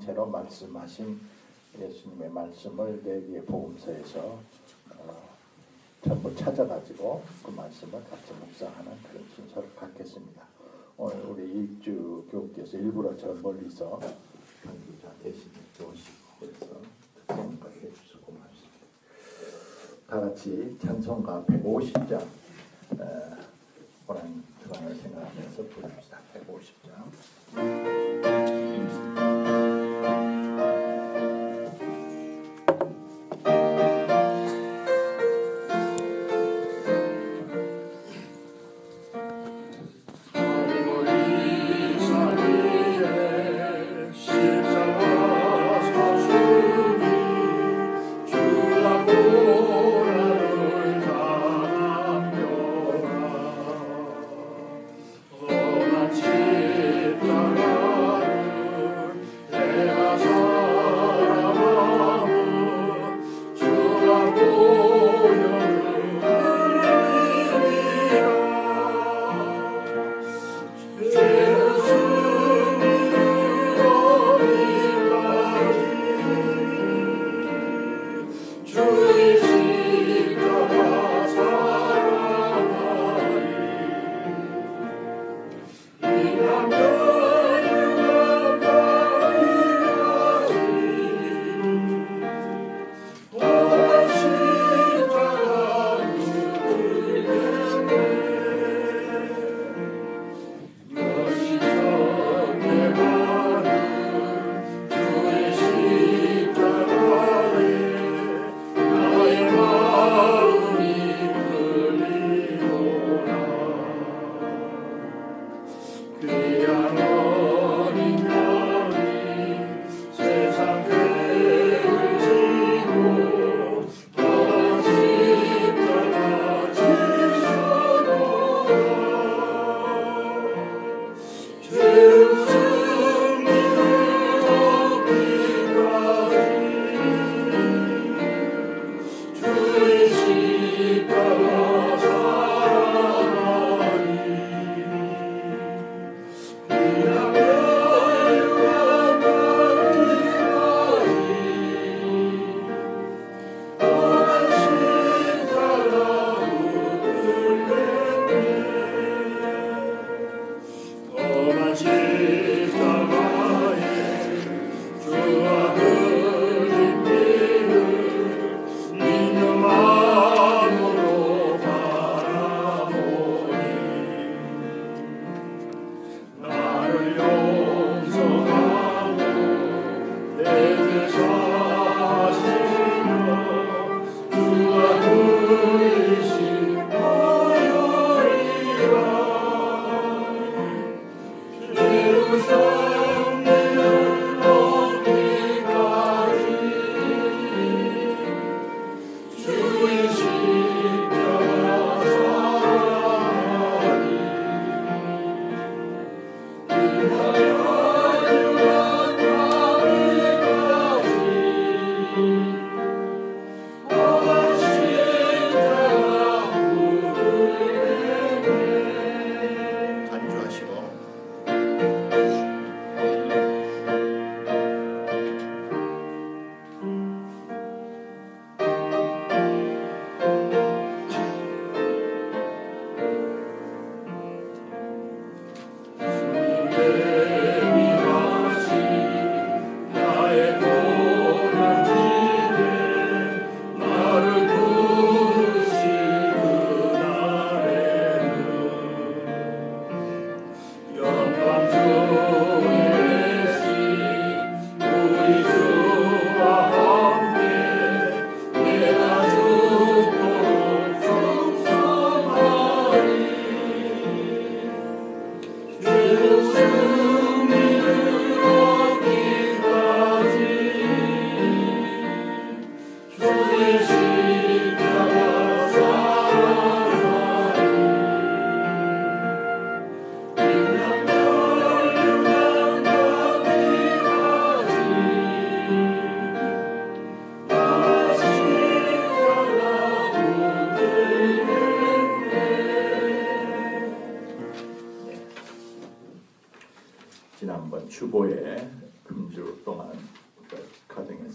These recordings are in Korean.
채로 말씀하신 예수님의 말씀을 레위의 복음서에서 전부 찾아가지고 그 말씀을 같이 묵상하는 그런 순서를 갖겠습니다. 오늘 우리 일주 교우께서 일부러 저 멀리서 편집자 대신에 오시고 그래서 특성까지 해주셔서 고맙습니다. 다 같이 찬송가 150장 호랑 주간을 생각하면서 부릅시다. 150장. 주라 보라를 사랑하며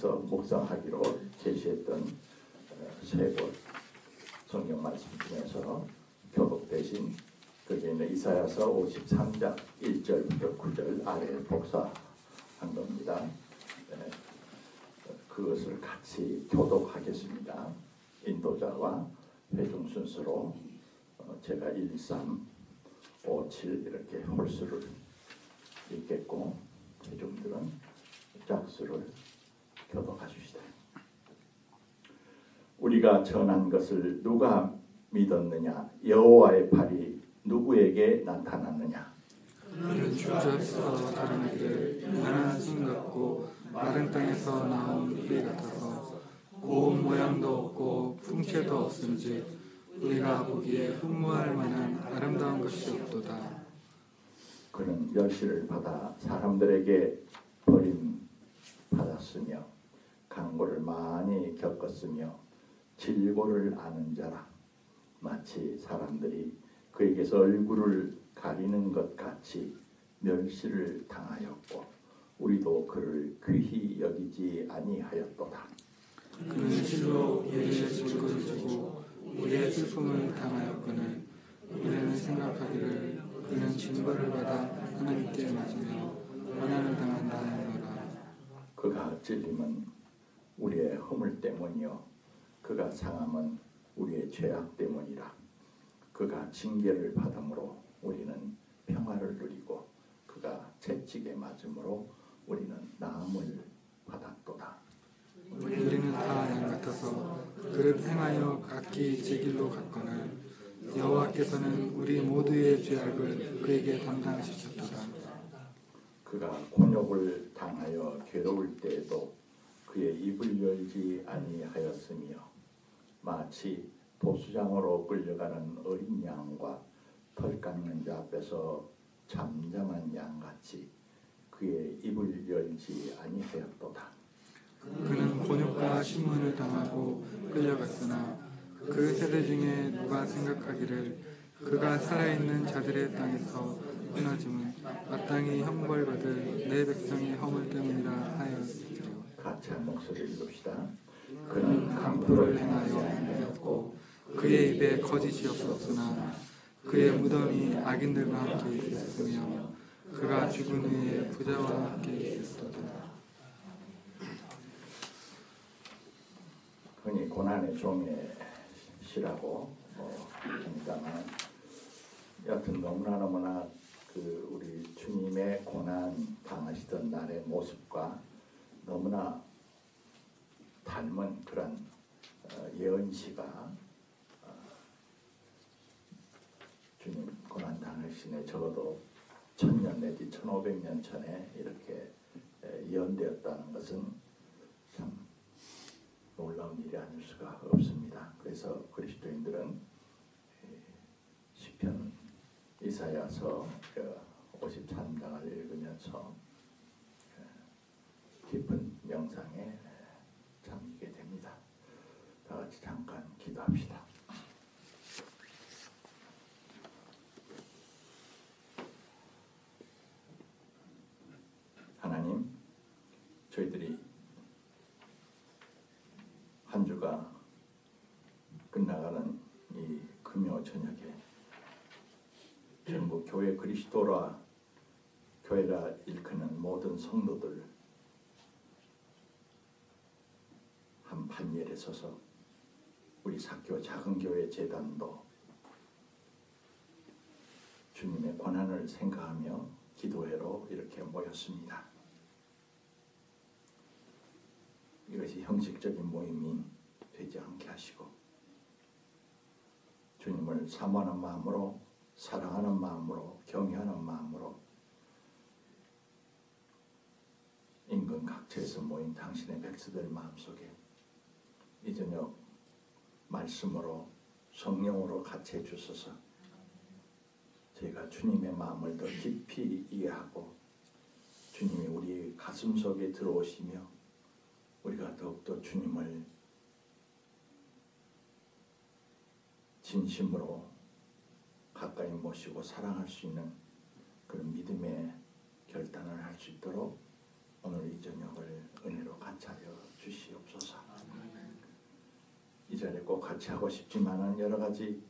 앞장서 묵상하기로 제시했던 세 곳 성경 말씀 중에서 교독 대신 거기에 있는 이사야서 53장 1절부터 9절 아래에 복사한 겁니다. 그것을 같이 교독하겠습니다. 인도자와 회중 순서로 제가 1, 3, 5, 7 이렇게 홀수를 읽겠고 회중들은 짝수를 교독하십시다. 우리가 전한 것을 누가 믿었느냐? 여호와의 팔이 누구에게 나타났느냐? 그는 주저서 자라나기를 나는 순 같고 마른 땅에서 나온 뿌리 같아서 고운 모양도 없고 풍채도 없은지 우리가 보기에 흠모할 만한 아름다운 것이 없도다. 그는 멸시를 받아 사람들에게 버림받았으며 강고를 많이 겪었으며 질고를 아는 자라. 마치 사람들이 그에게서 얼굴을 가리는 것 같이 멸시를 당하였고 우리도 그를 귀히 여기지 아니하였도다. 그는 실로 우리의 질고를 주고 우리의 슬픔을 당하였거늘 우리는 생각하기를 그는 징벌을 받아 하나님께 맞으며 원한을 당한다 하노라. 그가 찔림은 우리의 허물 때문이요 그가 상함은 우리의 죄악 때문이라. 그가 징계를 받음으로 우리는 평화를 누리고 그가 채찍에 맞음으로 우리는 나음을 받았도다. 우리는 다 양 같아서 그를 행하여 각기 제 길로 갔거늘 여호와께서는 우리 모두의 죄악을 그에게 담당시켰도다. 그가 곤욕을 당하여 괴로울 때에도 그의 입을 열지 아니하였으며 마치 도수장으로 끌려가는 어린 양과 털 깎는 자 앞에서 잠잠한 양같이 그의 입을 열지 아니하였도다. 그는 곤욕과 신문을 당하고 끌려갔으나 그 세대 중에 누가 생각하기를 그가 살아있는 자들의 땅에서 끊어짐은 마땅히 형벌받을 내 백성의 허물 때문이라 하였으리요. 같이 한 목소리를 읽읍시다. 그는 강포를 행하여 아니하였고 그의 입에 거짓이 없었으나 그의 무덤이 악인들과 함께 있었으며 그가 죽은 후에 부자와 함께 있었도다. 흔히 고난의 종의 시라고 합니다만 여튼 너무나 그 우리 주님의 고난 당하시던 날의 모습과 너무나 닮은 그런 예언시가 주님 고난 당하시네 적어도 1000년 내지 1500년 전에 이렇게 예언되었다는 것은 참 놀라운 일이 아닐 수가 없습니다. 그래서 그리스도인들은 시편 이사야서 53장을 읽으면서 깊은 명상에 잠기게 됩니다. 다 같이 잠깐 기도합시다. 하나님, 저희들이 한 주가 끝나가는 이 금요 저녁에 전국 교회 그리스도라 교회라 일컫는 모든 성도들 한 판열에 서서 우리 사교 작은 교회 재단도 주님의 고난을 생각하며 기도회로 이렇게 모였습니다. 이것이 형식적인 모임이 되지 않게 하시고 주님을 사모하는 마음으로 사랑하는 마음으로 경외하는 마음으로 인근 각처에서 모인 당신의 백성들 마음속에 이 저녁 말씀으로 성령으로 같이 해주셔서 저희가 주님의 마음을 더 깊이 이해하고 주님이 우리 가슴 속에 들어오시며 우리가 더욱더 주님을 진심으로 가까이 모시고 사랑할 수 있는 그런 믿음의 결단을 할 수 있도록 오늘 이 저녁을 은혜로 같이 하여 같이 하고 싶지만은 여러 가지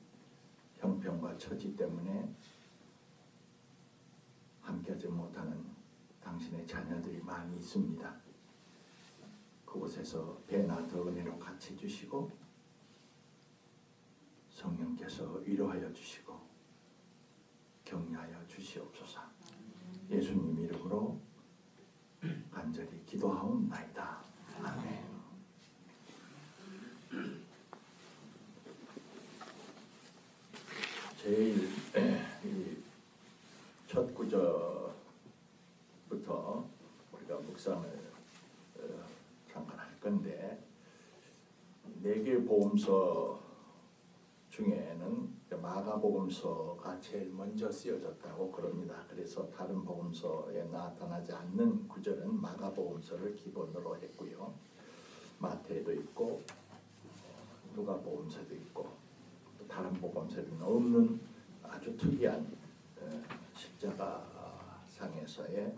형편과 처지 때문에 함께하지 못하는 당신의 자녀들이 많이 있습니다. 그곳에서 배나 더 은혜로 같이 해주시고 성령께서 위로하여 주시고 격려하여 주시옵소서. 예수님 이름으로 간절히 기도하옵나이다. 아멘. 제일 첫 구절부터 우리가 묵상을 잠깐 할 건데, 4개 복음서 중에는 마가복음서가 제일 먼저 쓰여졌다고 그럽니다. 그래서 다른 복음서에 나타나지 않는 구절은 마가복음서를 기본으로 했고요. 마태도 있고 누가복음서도 있고 또 다른 복음서에는 없는 아주 특이한 십자가상에서의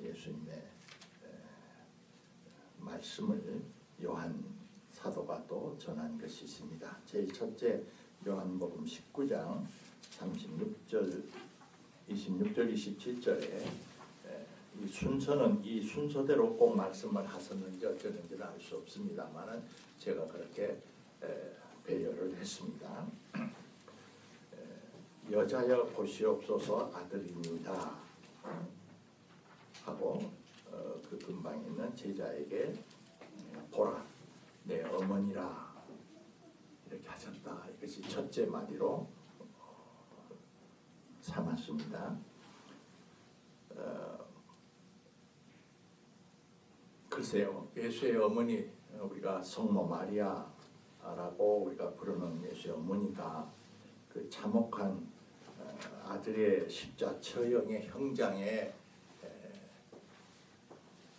예수님의 말씀을 요한 사도가 또 전한 것이 있습니다. 제일 첫째 요한복음 19장 36절, 26절, 27절에 이 순서는 이 순서대로 꼭 말씀을 하셨는지 어쩌는지는 알 수 없습니다만은 제가 그렇게 배열을 했습니다. 여자여 보시옵소서 아들입니다 하고 그 근방에 있는 제자에게 보라 내 어머니라 이렇게 하셨다. 이것이 첫째 마디로 삼았습니다. 글쎄요, 예수의 어머니, 우리가 성모 마리아라고 우리가 부르는 예수의 어머니가 그 참혹한 아들의 십자 처형의 현장에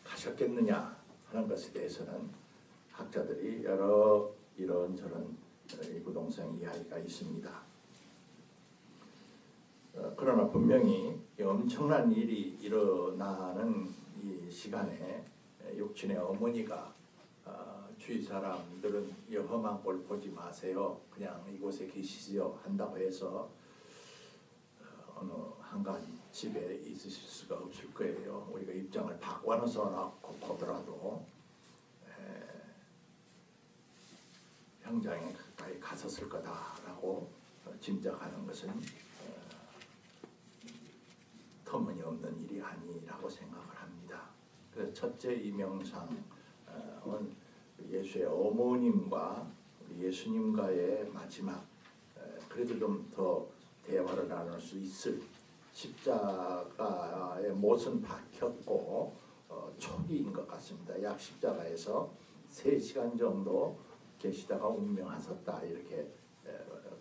가셨겠느냐 하는 것에 대해서는 학자들이 여러 이런저런 이구동성 이야기가 있습니다. 그러나 분명히 엄청난 일이 일어나는 이 시간에 육신의 어머니가 주위 사람들은 이 험한 꼴 보지 마세요, 그냥 이곳에 계시지요 한다고 해서 어느 한간 집에 있으실 수가 없을 거예요. 우리가 입장을 바꿔서 보더라도 현장에 가까이 갔었을 거다라고 짐작하는 것은 터무니없는 일이 아니라고 생각을 합니다. 그래서 첫째 이명상은 예수의 어머님과 예수님과의 마지막 그래도 좀 더 대화를 나눌 수 있을, 십자가의 못은 박혔고 초기인 것 같습니다. 약 십자가에서 3시간 정도 계시다가 운명하셨다 이렇게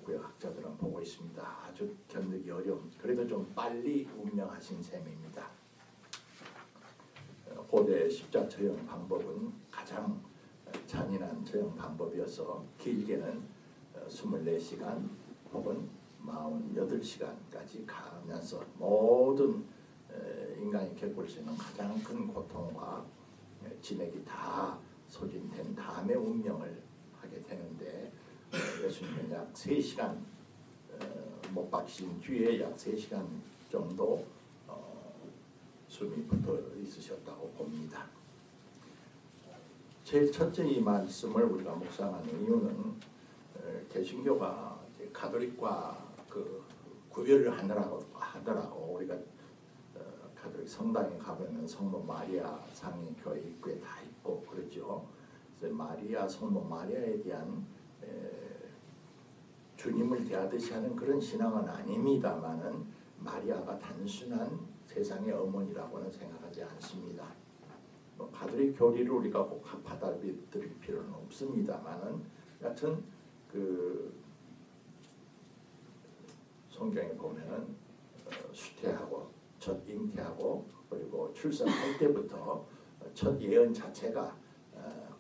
구약학자들은 보고 있습니다. 아주 견디기 어려운, 그래도 좀 빨리 운명하신 셈입니다. 고대 십자 처형 방법은 가장 잔인한 처형 방법이어서 길게는 24시간 혹은 48시간까지 가면서 모든 인간이 겪을 수 있는 가장 큰 고통과 진액이 다 소진된 다음에 운명을 하게 되는데, 예수님은 약 3시간 못 박히신 뒤에 약 3시간 정도 숨이 붙어 있으셨다고 봅니다. 제일 첫째 이 말씀을 우리가 묵상하는 이유는 개신교가 가톨릭과 그 구별을 하더라고. 우리가 가톨릭 성당에 가보면 성모 마리아 상이 교회 입구에 다 있고 그렇죠. 그래서 마리아, 성모 마리아에 대한 주님을 대하듯이 하는 그런 신앙은 아닙니다만은 마리아가 단순한 세상의 어머니라고는 생각하지 않습니다. 가톨릭 교리를 우리가 꼭 받아들일 필요는 없습니다만은 여하튼 그 성경에 보면은 수태하고 첫 잉태하고 그리고 출산할 때부터 첫 예언 자체가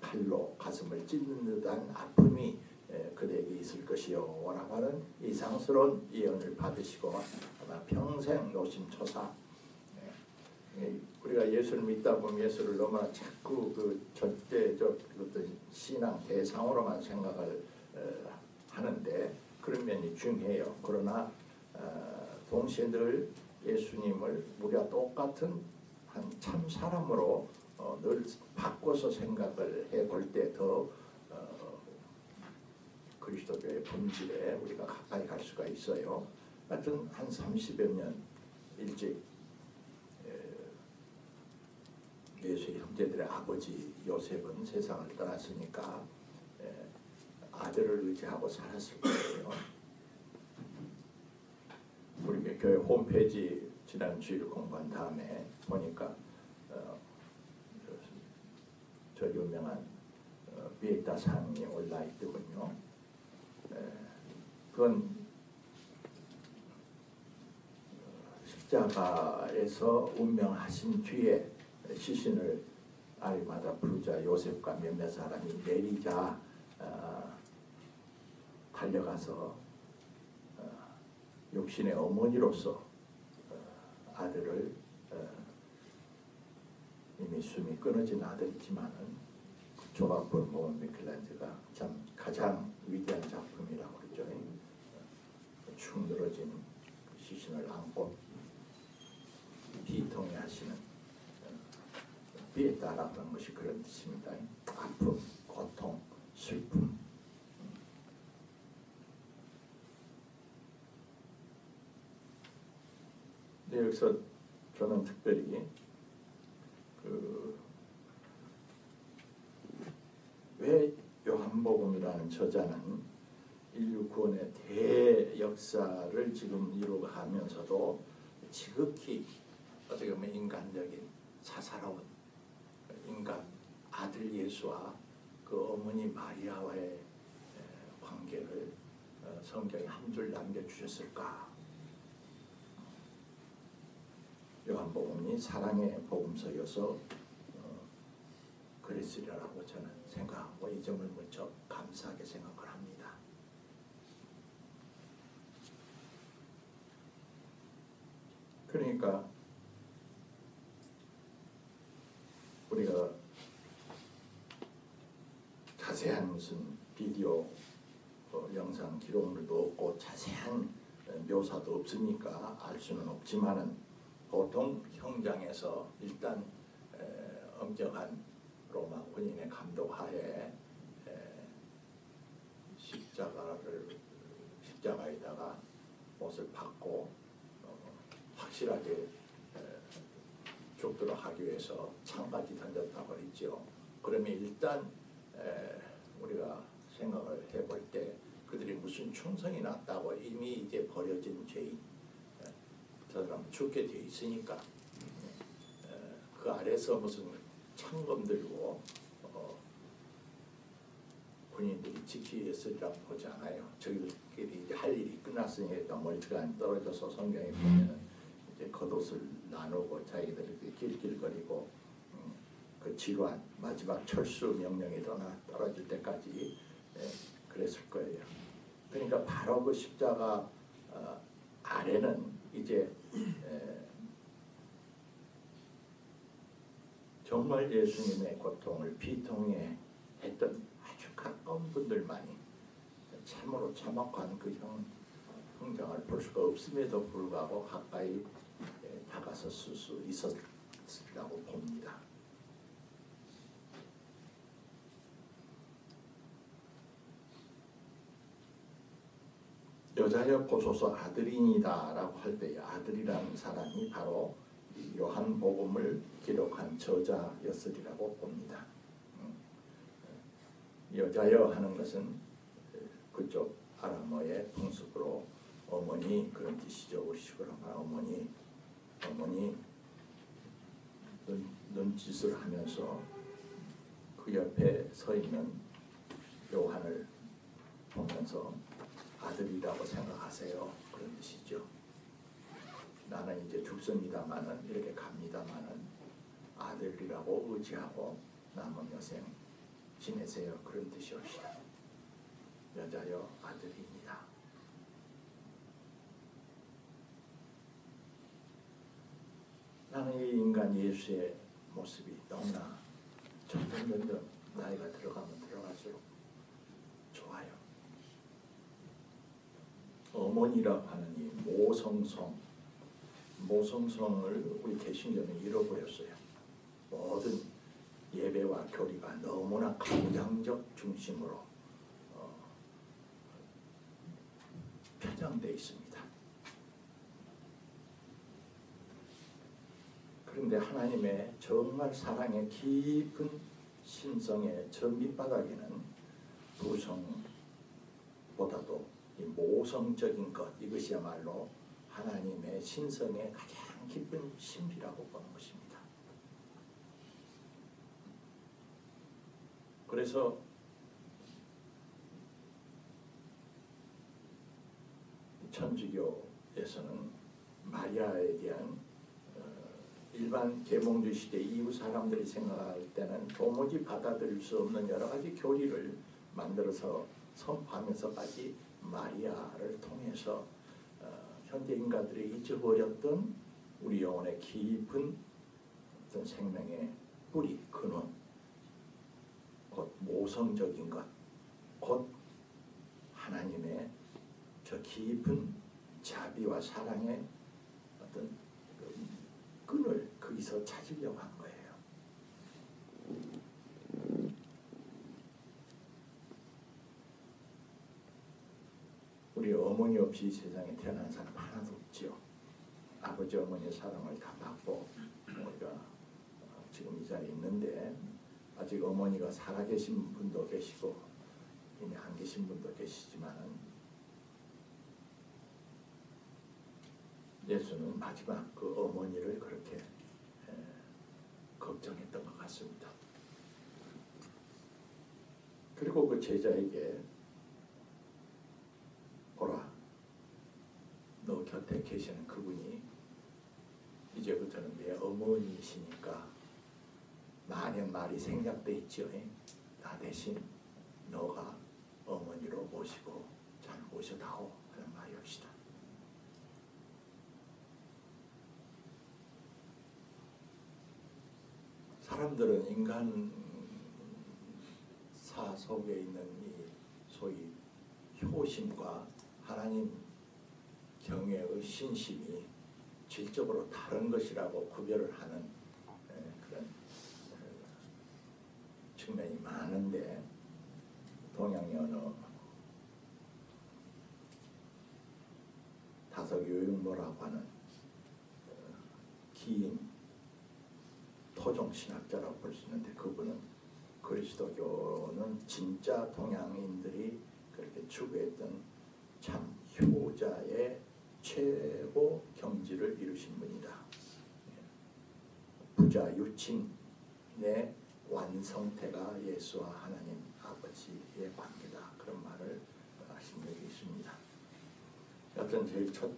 칼로 가슴을 찢는 듯한 아픔이 그대에게 있을 것이요 라고 하는 이상스러운 예언을 받으시고 아마 평생 노심초사, 우리가 예수를 믿다 보면 예수를 너무나 자꾸 그 절대적 어떤 신앙 대상으로만 생각을 하는데 그런 면이 중요해요. 그러나 동시에 늘 예수님을 우리가 똑같은 한 참 사람으로 늘 바꿔서 생각을 해볼 때 더 그리스도교의 본질에 우리가 가까이 갈 수가 있어요. 하여튼 한 30여 년 일찍 예수의 형제들의 아버지 요셉은 세상을 떠났으니까 아들을 의지하고 살았을 거예요. 우리 교회 홈페이지 지난 주일 공부한 다음에 보니까 저 유명한 비에타 상이 올라 있더군요. 그건 십자가에서 운명하신 뒤에 시신을 아리마다 부르자 요셉과 몇몇 사람이 내리자 달려가서 육신의 어머니로서 아들을 이미 숨이 끊어진 아들이지만은 조각본 모은 미켈란젤로가 참 가장 위대한 작품이라고 그러죠. 축 늘어진 시신을 안고 비통해 하시는 비에타라는 것이 그런 뜻입니다. 아픔, 고통, 슬픔. 근데 여기서 저는 특별히 왜 요한복음이라는 저자는 인류 구원의 대역사를 지금 이루어가면서도 지극히 어떻게 보면 인간적인 사사로운 인간 아들 예수와 그 어머니 마리아와의 관계를 성경에 한 줄 남겨주셨을까? 요한복음이 사랑의 복음서여서 그랬으리라고 저는 생각하고 이 점을 무척 감사하게 생각을 합니다. 그러니까 우리가 자세한 무슨 비디오 영상 기록물도 없고 자세한 묘사도 없으니까 알 수는 없지만은 보통 현장에서 일단 엄격한 로마 군인의 감독하에 십자가에다가 못을 박고 확실하게 죽도록 하기 위해서 창까지 던졌다고 그랬죠. 그러면 일단 우리가 생각을 해볼 때 그들이 무슨 충성이 났다고 이미 이제 버려진 죄인 저 사람 죽게 되어 있으니까 그 아래서 무슨 창검 들고 군인들이 지키기 위해서라고 보지 않아요. 저희들끼리 이제 할 일이 끝났으니까 멀티가 떨어져서 성경에 보면은 이제 겉옷을 나누고 자기들이 길길거리고 그 질환 마지막 철수 명령이 떨어질 때까지 그랬을 거예요. 그러니까 바로 그 십자가 아래는 이제 정말 예수님의 고통을 비통해 했던 아주 가까운 분들만이 참으로 참혹한 그 형장을 볼 수가 없음에도 불구하고 가까이 다가섰을 수 있었으리라고 봅니다. 여자여 보소서 아들이니다 라고 할 때 아들이라는 사람이 바로 요한복음을 기록한 저자였으리라고 봅니다. 여자여 하는 것은 그쪽 아람어의 풍습으로 어머니 그런 뜻이죠. 우리식으로 말하면 어머니 눈짓을 하면서 그 옆에 서 있는 요한을 보면서 아들이라고 생각하세요. 그런 뜻이죠. 나는 이제 죽습니다마는 이렇게 갑니다마는 아들이라고 의지하고 남은 여생 지내세요. 그런 뜻이옵시다. 여자여 아들입니다. 나는 이 인간 예수의 모습이 너무나 점점 나이가 들어가면 들어갈수록 좋아요. 어머니라고 하는 이 모성성을 우리 개신교는 잃어버렸어요. 모든 예배와 교리가 너무나 감정적 중심으로 편향되어 있습니다. 그런데 하나님의 정말 사랑의 깊은 신성의 저 밑바닥에는 부성보다도 이 모성적인 것, 이것이야말로 하나님의 신성의 가장 깊은 신비라고 보는 것입니다. 그래서 천주교에서는 마리아에 대한 일반 계몽주의 시대 이후 사람들이 생각할 때는 도무지 받아들일 수 없는 여러 가지 교리를 만들어서 선포하면서까지 마리아를 통해서 현대 인간들이 잊어버렸던 우리 영혼의 깊은 어떤 생명의 뿌리, 근원, 곧 모성적인 것, 곧 하나님의 저 깊은 자비와 사랑의 어떤 끈을 거기서 찾으려고 한 거예요. 우리 어머니 없이 세상에 태어난 사람 하나도 없지요. 아버지 어머니의 사랑을 다 받고 우리가 지금 이 자리에 있는데 아직 어머니가 살아계신 분도 계시고 이미 안 계신 분도 계시지만 예수는 마지막 그 어머니를 그렇게 걱정했던 것 같습니다. 그리고 그 제자에게 보라, 너 곁에 계시는 그분이 이제부터는 내 어머니이시니까 많은 말이 생략돼 있죠. 나 대신 너가 어머니로 모시고 잘 모셔다오 하는 말이옵시다. 사람들은 인간사 속에 있는 이 소위 효심과 하나님 경외의 신심이 질적으로 다른 것이라고 구별을 하는 그런 측면이 많은데 동양의 어느 다석요육모라고 하는 기인 토종 신학자라고 볼 수 있는데 그분은 그리스도교는 진짜 동양인들이 그렇게 추구했던 참 효자의 최고 경지를 이루신 분이다. 부자 유친의 완성태가 예수와 하나님 아버지의 관계다. 그런 말을 하신 적이 있습니다. 여튼 제일 첫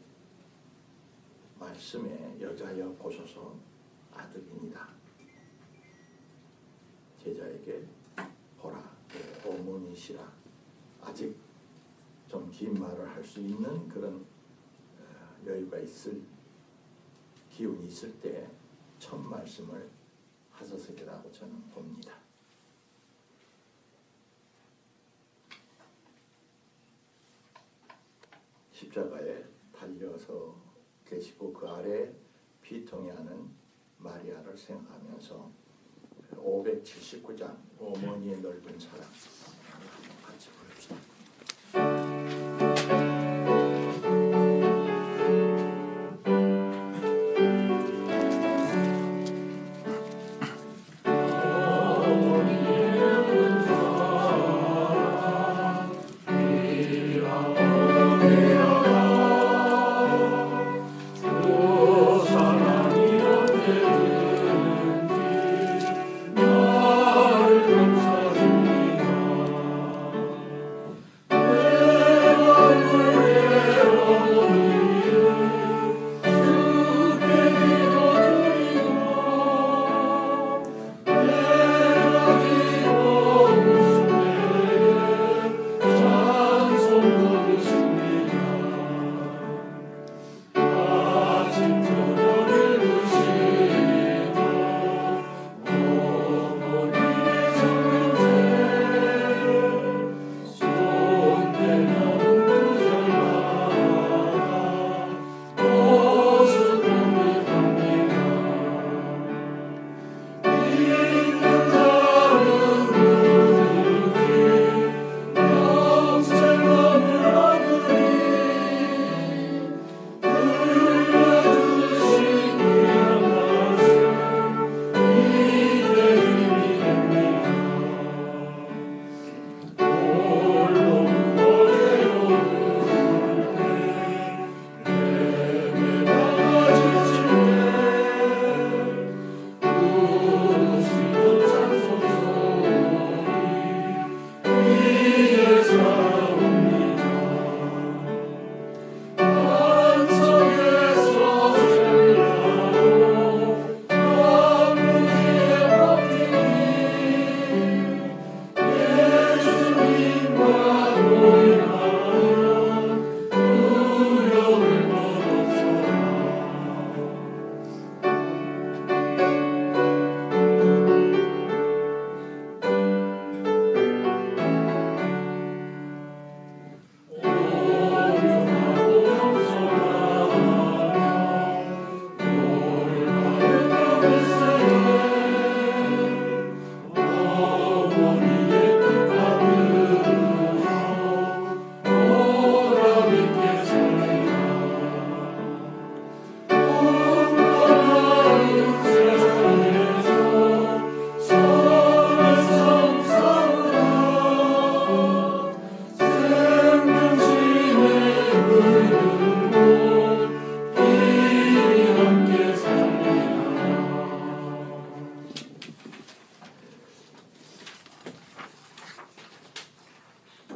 말씀에 여자여 보소서 아들이니라. 제자에게 보라 어머니시라. 아직 좀 긴 말을 할 수 있는 그런 여유가 있을 기운이 있을 때 첫 말씀을 하셨으리라고 저는 봅니다. 십자가에 달려서 계시고 그 아래 피통이하는 마리아를 생각하면서 579장 어머니의 넓은 사랑 같이 부릅시다.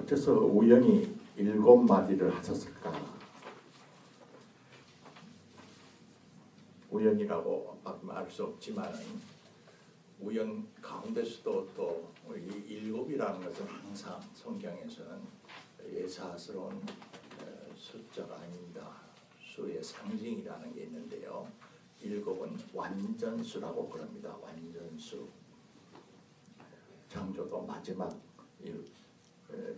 어째서 우연히 7마디를 하셨을까? 우연이라고 말 수 없지만 우연 가운데서도 또 이 7이라는 것은 항상 성경에서는 예사스러운 숫자가 아닙니다. 수의 상징이라는 게 있는데요. 7은 완전수라고 그럽니다. 완전수. 창조도 마지막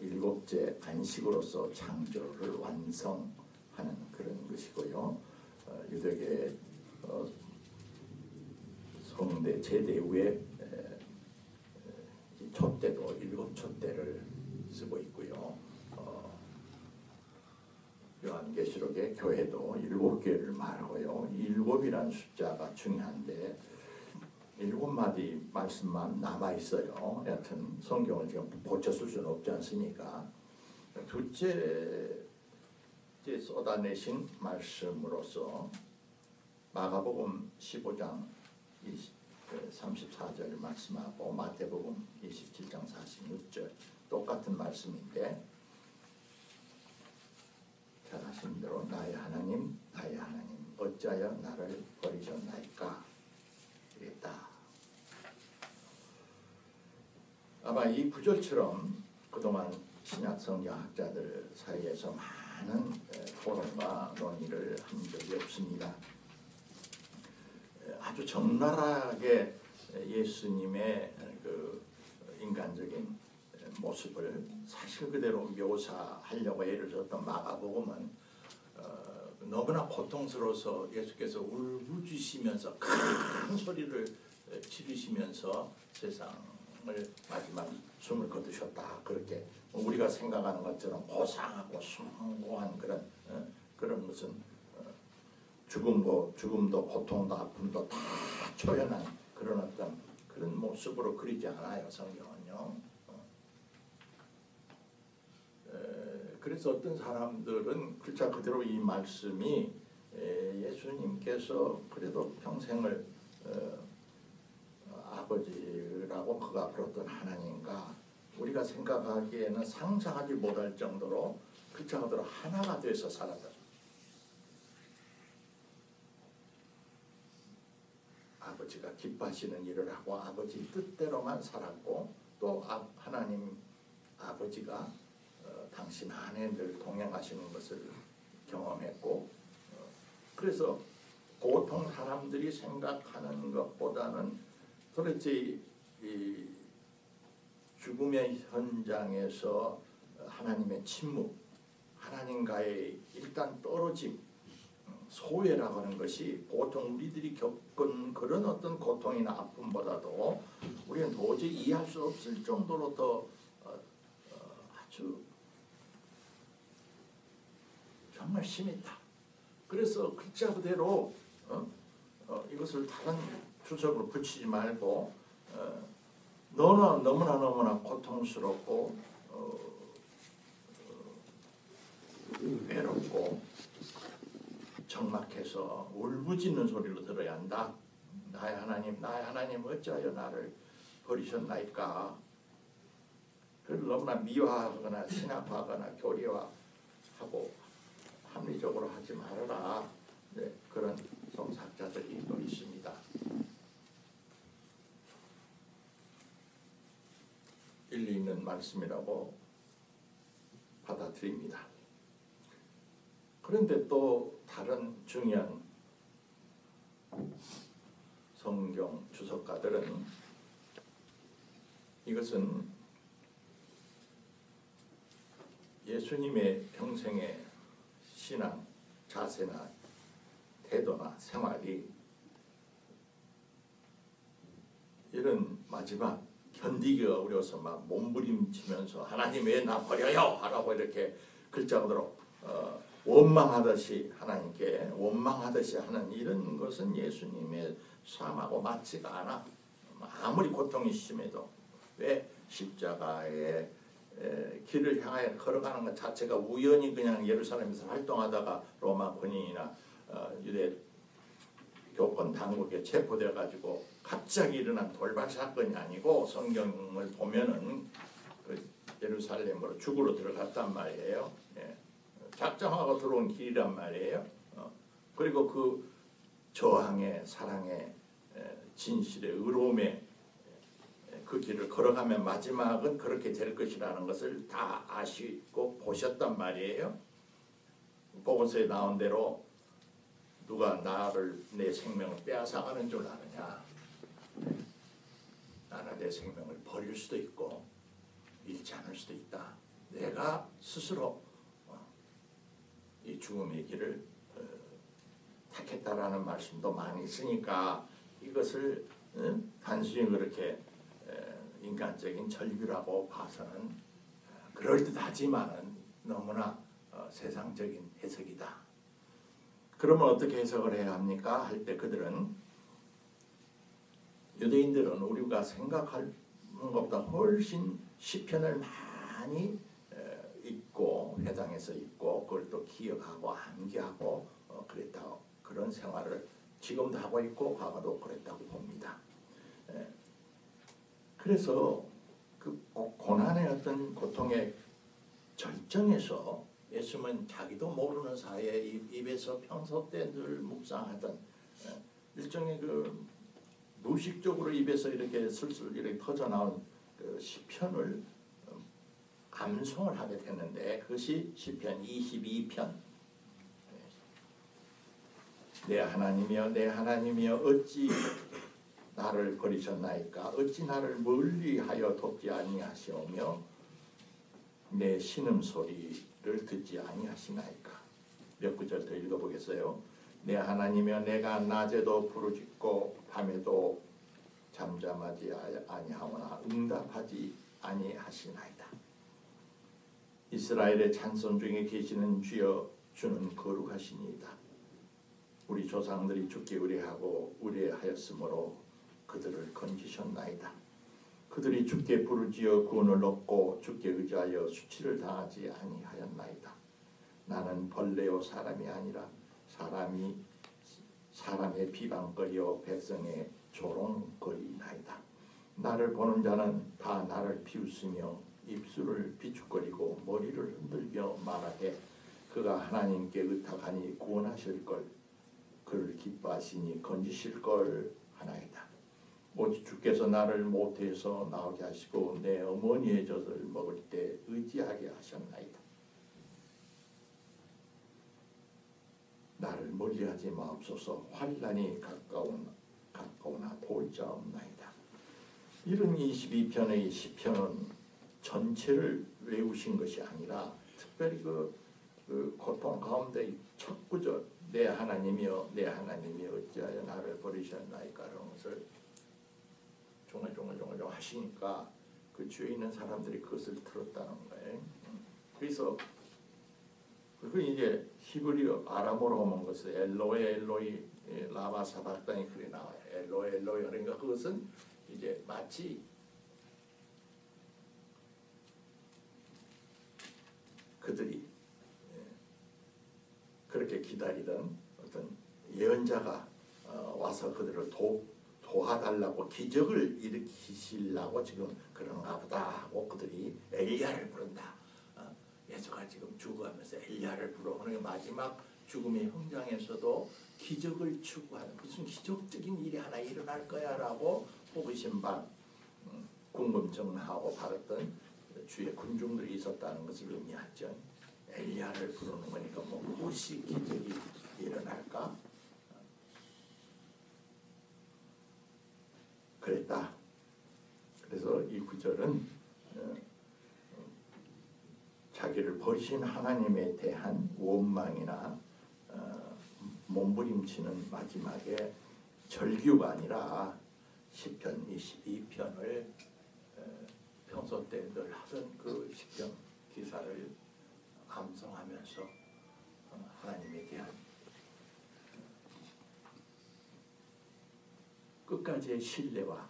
7째 안식으로서 창조를 완성하는 그런 것이고요. 유대계 성대 제대 후에 촛대도 7촛대를 쓰고 있고요. 요한계시록의 교회도 7교회를 말하고요. 7이라는 숫자가 중요한데 7마디 말씀만 남아있어요. 여하튼 성경을 지금 고쳐쓸 수는 없지 않습니까? 둘째 쏟아내신 말씀으로서 마가복음 15장 34절 말씀하고 마태복음 27장 46절 똑같은 말씀인데 잘 아시는 대로 나의 하나님 어찌하여 나를 버리셨나이까 이랬다. 아마 이 구절처럼 그동안 신약 성경학자들 사이에서 많은 토론과 논의를 한 적이 없습니다. 아주 적나라하게 예수님의 그 인간적인 모습을 사실 그대로 묘사하려고 애를 썼던 마가복음은 너무나 고통스러워서 예수께서 울부짖으시면서 큰 소리를 지르시면서 세상을 마지막 숨을 거두셨다. 그렇게 우리가 생각하는 것처럼 고상하고 숭고한 그런 무슨 죽음도 고통도 아픔도 다 초연한 그런 모습으로 그리지 않아요. 성경은요. 그래서 어떤 사람들은 글자 그대로 이 말씀이 예수님께서 그래도 평생을 아버지라고 그가 그랬던 하나님과 우리가 생각하기에는 상상하지 못할 정도로 글자 그대로 하나가 돼서 살았다. 아버지가 기뻐하시는 일을 하고 아버지 뜻대로만 살았고 또 하나님 아버지가 당신 안에 늘 동행하시는 것을 경험했고 그래서 보통 사람들이 생각하는 것보다는 도대체 이 죽음의 현장에서 하나님의 침묵, 하나님과의 일단 떨어짐, 소외라고 하는 것이 보통 우리들이 겪은 그런 어떤 고통이나 아픔보다도 우리는 도저히 이해할 수 없을 정도로 더 아주 정말 심했다. 그래서 글자 그대로 이것을 다른 주석으로 붙이지 말고 너무나 고통스럽고 외롭고 적막해서 울부짖는 소리로 들어야 한다. 나의 하나님 어찌하여 나를 버리셨나이까. 그걸 너무나 미화하거나 신학화하거나 교리화하고 합리적으로 하지 말아라. 네, 그런 성사학자들이 또 있습니다. 일리 있는 말씀이라고 받아들입니다. 그런데 또 다른 중요한 성경 주석가들은 이것은 예수님의 평생의 신앙, 자세나 태도나 생활이 이런 마지막 견디기가 어려워서 막 몸부림치면서 하나님 왜 나 버려요? 하라고 이렇게 글자 그대로 원망하듯이 하나님께 원망하듯이 하는 이런 것은 예수님의 삶하고 맞지가 않아. 아무리 고통이 심해도 왜 십자가의 길을 향하여 걸어가는 것 자체가 우연히 그냥 예루살렘에서 활동하다가 로마 군인이나 유대 교권 당국에 체포되어 가지고 갑자기 일어난 돌발 사건이 아니고 성경을 보면은 예루살렘으로 죽으러 들어갔단 말이에요. 예. 작정하고 들어온 길이란 말이에요. 그리고 그 저항의 사랑의 진실의 의로움의 그 길을 걸어가면 마지막은 그렇게 될 것이라는 것을 다 아시고 보셨단 말이에요. 복음서에 나온 대로 누가 나를 내 생명을 빼앗아가는 줄 아느냐. 나는 내 생명을 버릴 수도 있고 잃지 않을 수도 있다. 내가 스스로 이 죽음의 길을 택했다라는 말씀도 많이 있으니까 이것을 단순히 그렇게 인간적인 절규라고 봐서는 그럴듯하지만은 너무나 세상적인 해석이다. 그러면 어떻게 해석을 해야 합니까? 할 때 그들은 유대인들은 우리가 생각하는 것보다 훨씬 시편을 많이 읽고 회당에서 읽고 그걸 또 기억하고 암기하고 그랬다고 그런 생활을 지금도 하고 있고 과거도 그랬다고 봅니다. 그래서 그 고난의 어떤 고통의 절정에서 예수님은 자기도 모르는 사이에 입에서 평소 때 늘 묵상하던 일종의 그 무의식적으로 입에서 이렇게 슬슬 이렇게 터져 나온 그 시편을 암송을 하게 됐는데 그것이 시편 22편. 내 하나님이여 내 하나님이여 어찌 나를 버리셨나이까 어찌 나를 멀리하여 돕지 아니하시오며 내 신음소리를 듣지 아니하시나이까. 몇 구절 더 읽어보겠어요. 내 하나님이여 내가 낮에도 부르짖고 밤에도 잠잠하지 아니하오나 응답하지 아니하시나이다. 이스라엘의 찬송 중에 계시는 주여 주는 거룩하시니이다. 우리 조상들이 주께 의뢰하고 의뢰하였으므로 그들을 건지셨나이다. 그들이 주께 부르짖어 구원을 얻고 주께 의지하여 수치를 당하지 아니하였나이다. 나는 벌레요 사람이 아니라 사람의 비방거리요 백성의 조롱거리나이다. 나를 보는 자는 다 나를 비웃으며 입술을 비축거리고 머리를 흔들며 말하되 그가 하나님께 의탁하니 구원하실 걸 그를 기뻐하시니 건지실 걸 하나이다. 오직 주께서 나를 모태에서 나오게 하시고 내 어머니의 젖을 먹을 때 의지하게 하셨나이다. 나를 멀리하지 마옵소서. 환난이 가까우나 도울 자 없나이다. 이런 22편의 시편은 전체를 외우신 것이 아니라 특별히 그 고통 가운데 첫 구절 내 하나님이여 내 하나님이여 어찌하여 나를 버리셨나이까 이런 것을 종얼종얼 하시니까 그 주위에 있는 사람들이 그것을 들었다는 거예요. 그래서 그 이제 히브리어 아람어로 온 것은 엘로에 엘로이 라마 사박단이 그래 나와요. 엘로에 엘로이 그러니까 그것은 이제 마치 그들이 그렇게 기다리던 어떤 예언자가 와서 그들을 도와달라고 기적을 일으키시려고 지금 그런가 보다 하고 그들이 엘리야를 부른다. 예수가 지금 죽어가면서 엘리야를 부르고 그러니까 마지막 죽음의 현장에서도 기적을 추구하는 무슨 기적적인 일이 하나 일어날 거야 라고 호기심 반 궁금증하고 받았던 주의 군중들이 있었다는 것을 의미하죠. 엘리야를 부르는 거니까 뭐 무엇이 기적이 일어날까? 그랬다. 그래서 이 구절은 자기를 버리신 하나님에 대한 원망이나 몸부림치는 마지막에 절규가 아니라 시편 22편을 평소 때 늘 하던 그 시편 기사를 암송하면서 하나님에 대한 끝까지의 신뢰와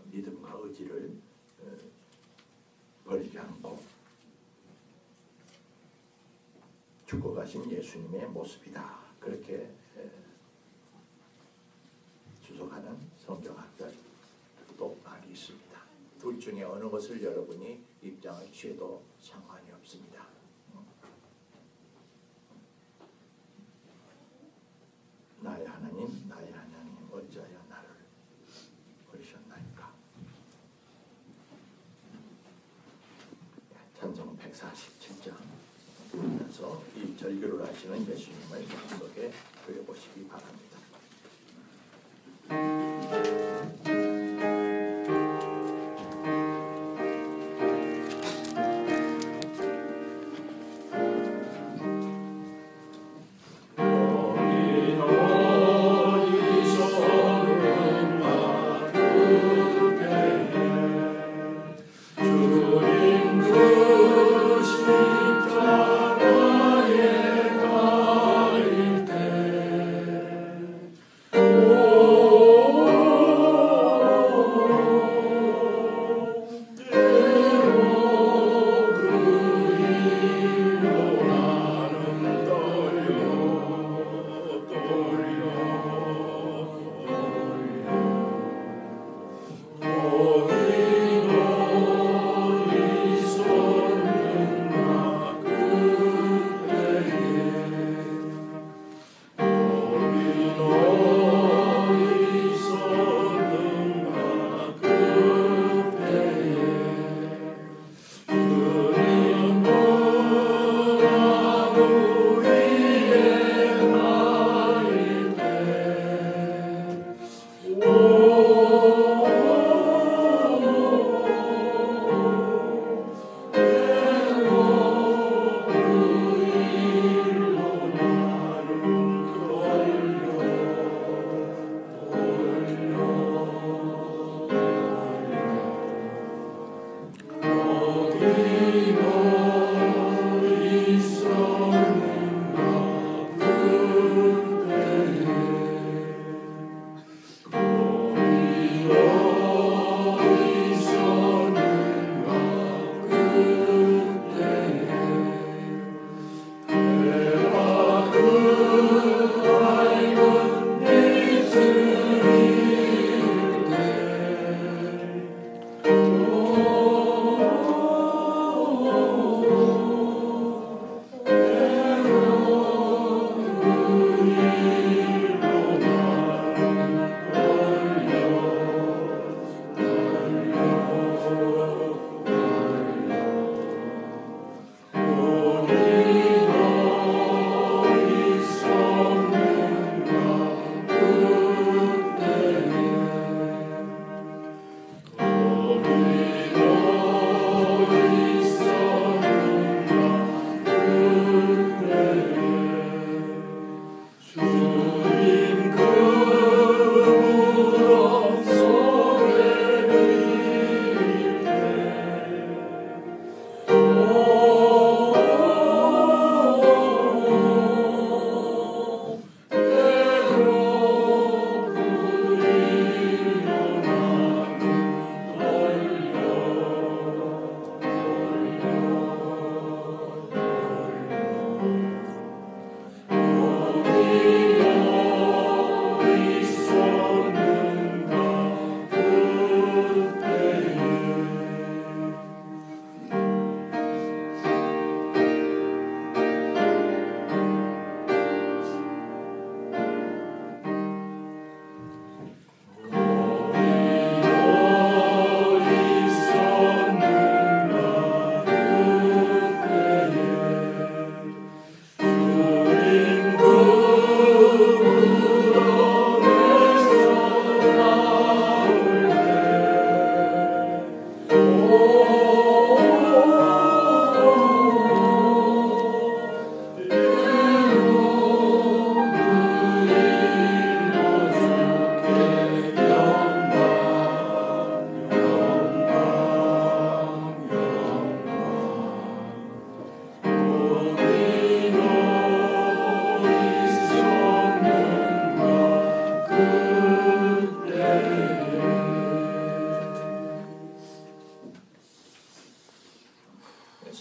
믿음과 의지를 버리지 않고 죽어가신 예수님의 모습이다. 그렇게 주석하는 성경학자도 많이 있습니다. 둘 중에 어느 것을 여러분이 입장을 취해도 상관이 없습니다. 나의 하나님 어찌하여 나를 버리셨나이까. 찬송 147장 하면서 이 절규를 하시는 예수님을 마음속에 그려보시기 바랍니다.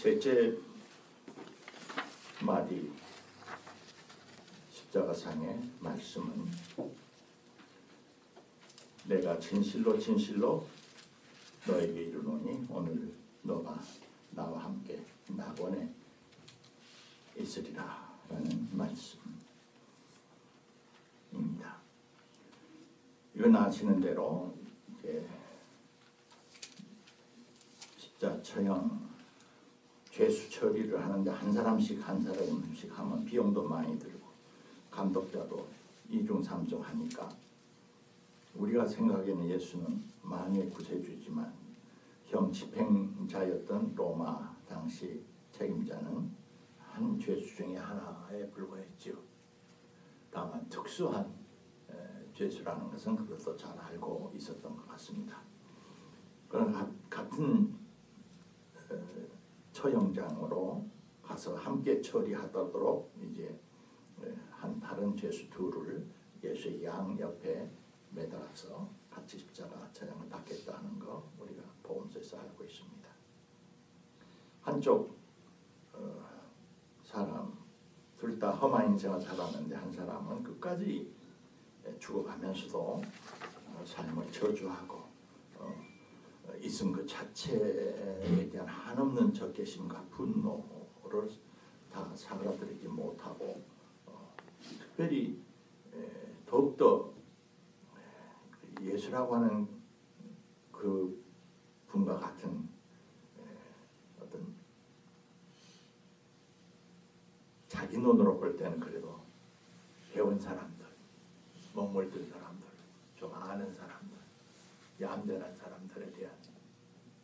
셋째 마디 십자가상의 말씀은 내가 진실로 너에게 이르노니 오늘 너가 나와 함께 낙원에 있으리라 라는 말씀입니다. 이건 아시는 대로 이제 십자 처형 죄수 처리를 하는데 한 사람씩 하면 비용도 많이 들고 감독자도 2중 3중 하니까 우리가 생각에는 예수는 만유의 구세주지만 형 집행자였던 로마 당시 책임자는 한 죄수 중에 하나에 불과했지요. 다만 특수한 죄수라는 것은 그것도 잘 알고 있었던 것 같습니다. 그러나 같은 처형장으로 가서 함께 처리하도록 이제 한 다른 죄수 둘을 예수의 양 옆에 매달아서 같이 십자가 처형을 받겠다는 거 우리가 복음서에서 알고 있습니다. 한쪽 사람 둘 다 험한 인생을 살았는데 한 사람은 끝까지 죽어가면서도 삶을 저주하고 있음 그 자체에 대한 한없는 적개심과 분노를 다 사그라들이지 못하고 특별히 더욱더 예수라고 하는 그 분과 같은 어떤 자기 눈으로 볼 때는 그래도 배운 사람들, 먹물든 사람들, 좀 아는 사람들, 얌전한 사람들에 대한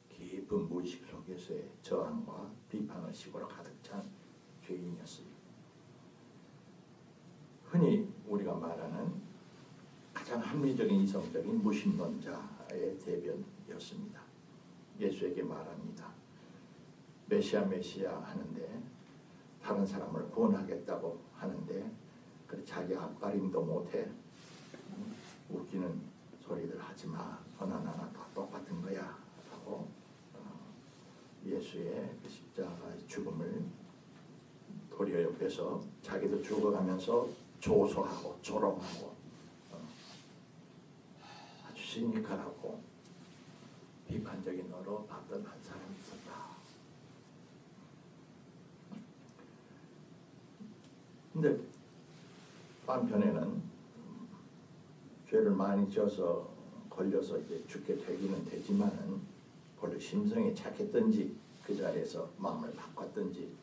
깊은 무의식 속에서의 저항과 비판의 식으로 가득 찬 죄인이었어요. 흔히 우리가 말하는 가장 합리적인 이성적인 무신론자의 대변이었습니다. 예수에게 말합니다. 메시아 하는데 다른 사람을 구원하겠다고 하는데 자기 앞가림도 못해 웃기는 소리들 하지마. 너나 나나 다 똑같은 거야 라고 예수의 십자가의 죽음을 도리어 옆에서 자기도 죽어가면서 조소하고 조롱하고 아주 시니컬하고 비판적인 어로 봤던 한 사람이 있었다. 근데 한편에는 죄를 많이 지어서 걸려서 이제 죽게 되기는 되지만은 원래 심성이 착했든지 그 자리에서 마음을 바꿨든지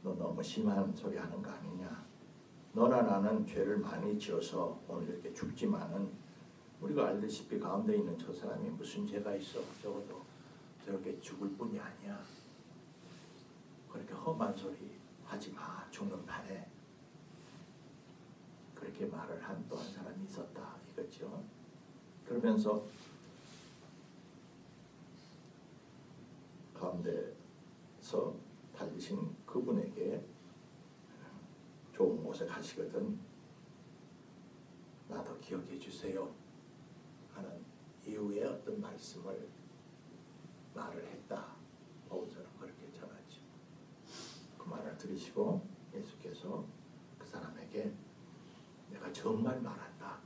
너 너무 심한 소리 하는 거 아니냐. 너나 나는 죄를 많이 지어서 오늘 이렇게 죽지만은 우리가 알다시피 가운데 있는 저 사람이 무슨 죄가 있어. 적어도 저렇게 죽을 뿐이 아니야. 그렇게 험한 소리 하지 마. 죽는 판에. 그렇게 말을 한 또 한 사람이 있었다 이거죠. 그러면서 가운데서 달리신 그분에게 좋은 곳에 가시거든 나도 기억해 주세요 하는 이후에 어떤 말씀을 말을 했다. 바울처럼 그렇게 전하죠. 그 말을 들으시고 예수께서 그 사람에게 내가 정말 말한다.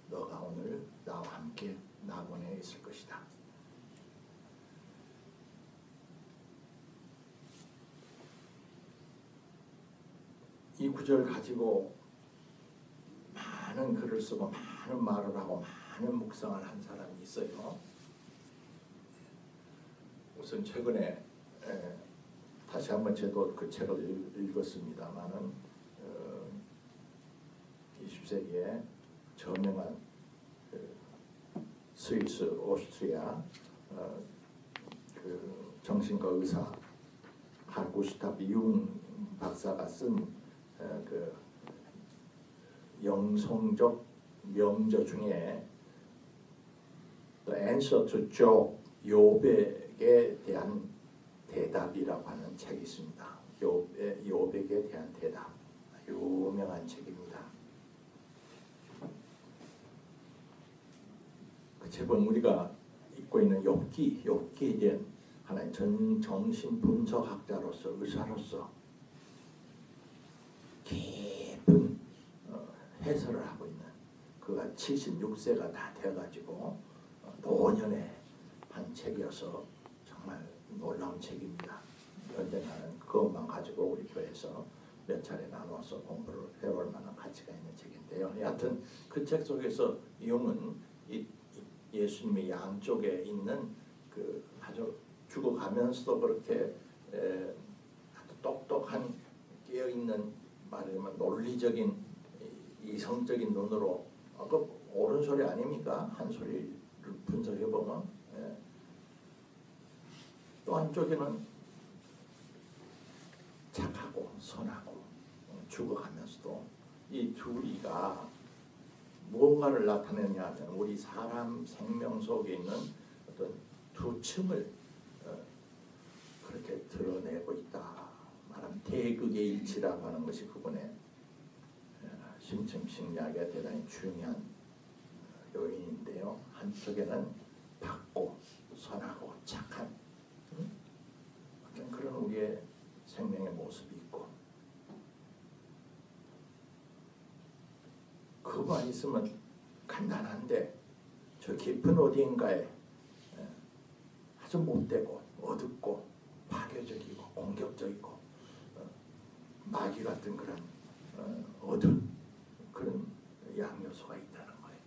너가 오늘 나와 함께 낙원에 있을 것이다. 이 구절 가지고 많은 글을 쓰고 많은 말을 하고 많은 묵상을 한 사람이 있어요. 우선 최근에 다시 한번 저도 그 책을 읽었습니다마는 20세기에 저명한 스위스, 오스트리아 그 정신과 의사 칼 구스타프 융 박사가 쓴 그 영성적 명저 중에 The Answer to Job, 욥에게 대한 대답이라고 하는 책이 있습니다. 욥에게 대한 대답, 유명한 책입니다. 그 책은 우리가 읽고 있는 욥기에 대한 하나의 정신 분석학자로서 의사로서 깊은 해설을 하고 있는 그가 76세가 다 되어가지고 노년에 책이어서 정말 놀라운 책입니다. 언젠가는 그것만 가지고 우리 교회에서 몇 차례 나눠서 공부를 해볼 만한 가치가 있는 책인데요. 여하튼 그 책 속에서 융은 예수님의 양쪽에 있는 그 아주 죽어가면서도 그렇게 아주 똑똑한 깨어있는 말하자면 논리적인 이성적인 눈으로 그 옳은 소리 아닙니까? 한 소리를 분석해 보면 또 한쪽에는 착하고 선하고 죽어가면서도 이 둘이가 무언가를 나타내냐 하면 우리 사람 생명 속에 있는 어떤 두 층을 그렇게 드러내고 있다. 말하면 대극의 일치라고 하는 것이 그분의 심층심리학에 대단히 중요한 요인인데요. 한쪽에는 밝고 선하고 착한 어떤 그런 우리의 생명의 모습이 있고 그거만 있으면 간단한데 저 깊은 어디인가에 아주 못되고 어둡고 파괴적이고 공격적이고 마귀 같은 그런 어두운 그런 양요소가 있다는 거예요.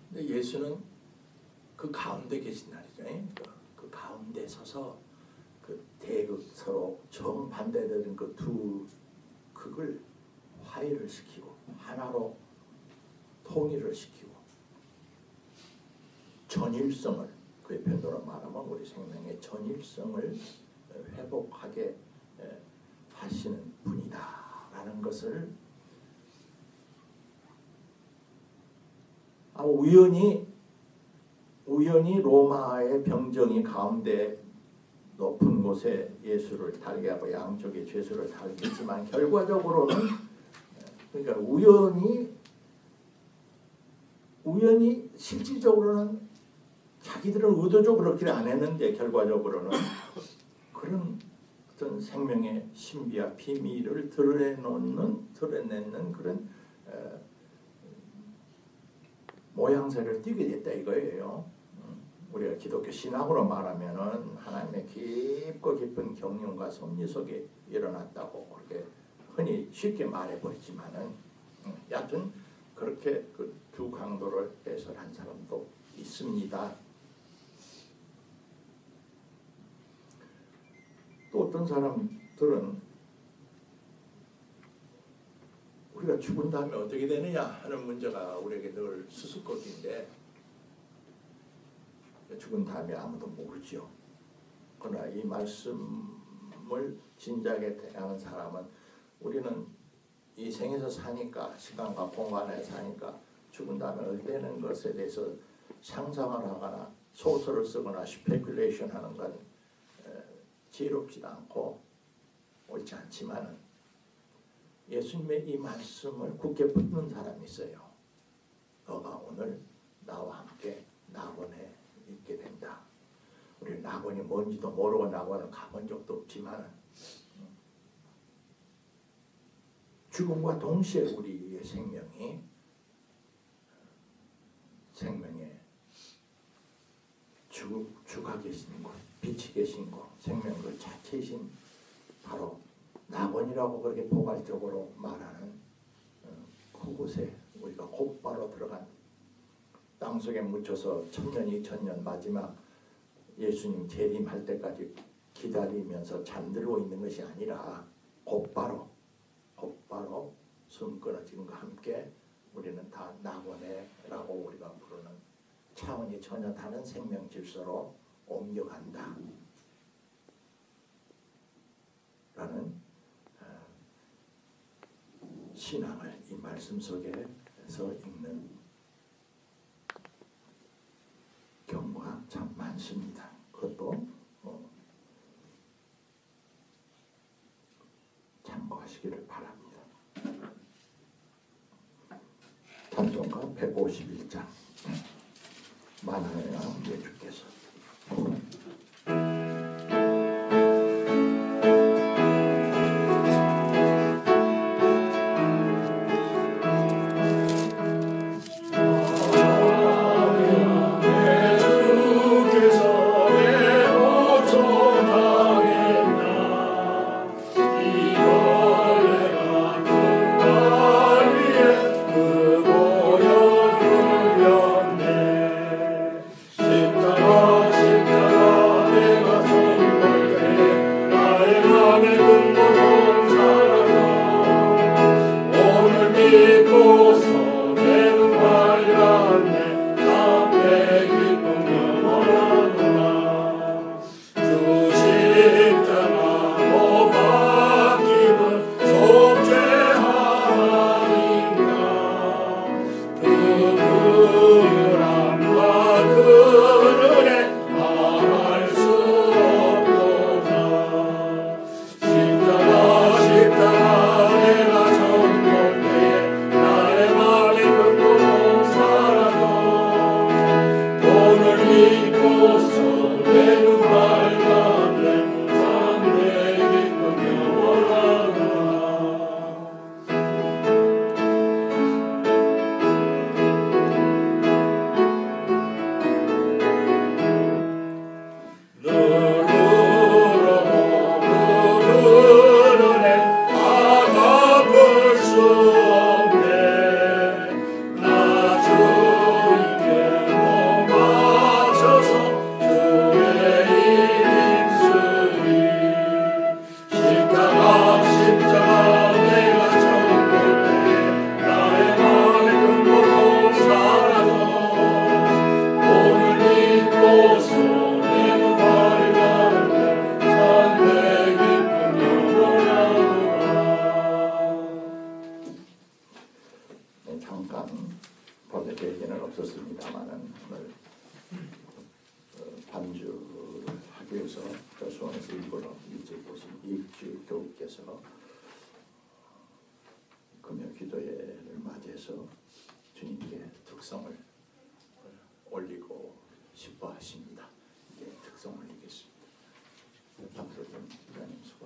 근데 예수는 그 가운데 계신 날이죠. 그 가운데 서서 그 대극 서로 정반대되는 그 두 극을 화해를 시키고 하나로 통일을 시키고 전일성을 그의 편도로 말하면 우리 생명의 전일성을 회복하게 하시는 분이다라는 것을 우연히 로마의 병정이 가운데 높은 곳에 예수를 달게 하고 양쪽에 죄수를 달게 했지만 결과적으로는 그러니까 우연히 실질적으로는 자기들은 의도적으로 그렇게 안 했는데 결과적으로는 그런 어떤 생명의 신비와 비밀을 드러내는 그런 모양새를 띠게 됐다 이거예요. 우리가 기독교 신학으로 말하면은 하나님의 깊고 깊은 경륜과 섭리 속에 일어났다고 그렇게 흔히 쉽게 말해버리지만은 여하튼 그렇게 그 두 강도를 해설한 사람도 있습니다. 또 어떤 사람들은 우리가 죽은 다음에 어떻게 되느냐 하는 문제가 우리에게 늘 수수께끼인데 죽은 다음에 아무도 모르죠. 그러나 이 말씀을 진지하게 대하는 사람은 우리는 이 생에서 사니까 시간과 공간에 사니까 죽은 다음에 어떻게 되는 것에 대해서 상상을 하거나 소설을 쓰거나 스페큘레이션 하는 건 지혜롭지도 않고 옳지 않지만 예수님의 이 말씀을 굳게 붙는 사람이 있어요. 너가 오늘 나와 함께 낙원에 있게 된다. 우리 낙원이 뭔지도 모르고 낙원을 가본 적도 없지만 죽음과 동시에 우리의 생명에 주가 계신 곳, 빛이 계신 곳, 생명 그 자체이신 바로 낙원이라고 그렇게 포괄적으로 말하는 그곳에 우리가 곧바로 들어간 땅속에 묻혀서 1000년, 2000년 마지막 예수님 재림할 때까지 기다리면서 잠들고 있는 것이 아니라 곧바로 숨 끊어짐과 함께 우리는 다 낙원에라고 우리가 부르는 차원이 전혀 다른 생명 질서로 옮겨간다 라는 신앙을 이 말씀 속에서 읽는 경우가 참 많습니다. 그것도 참고하시기를 바랍니다. 찬송가 151장 만화의 양 예주께서 우리는 오늘 반주를 하기 위해서 수원에서 일부러 일찍 오신 이익주 교우께서 금요 기도회를 맞이해서 주님께 특성을 올리고 싶어 하십니다. 이제 특성 올리겠습니다. 박수 좀 기자님 수고.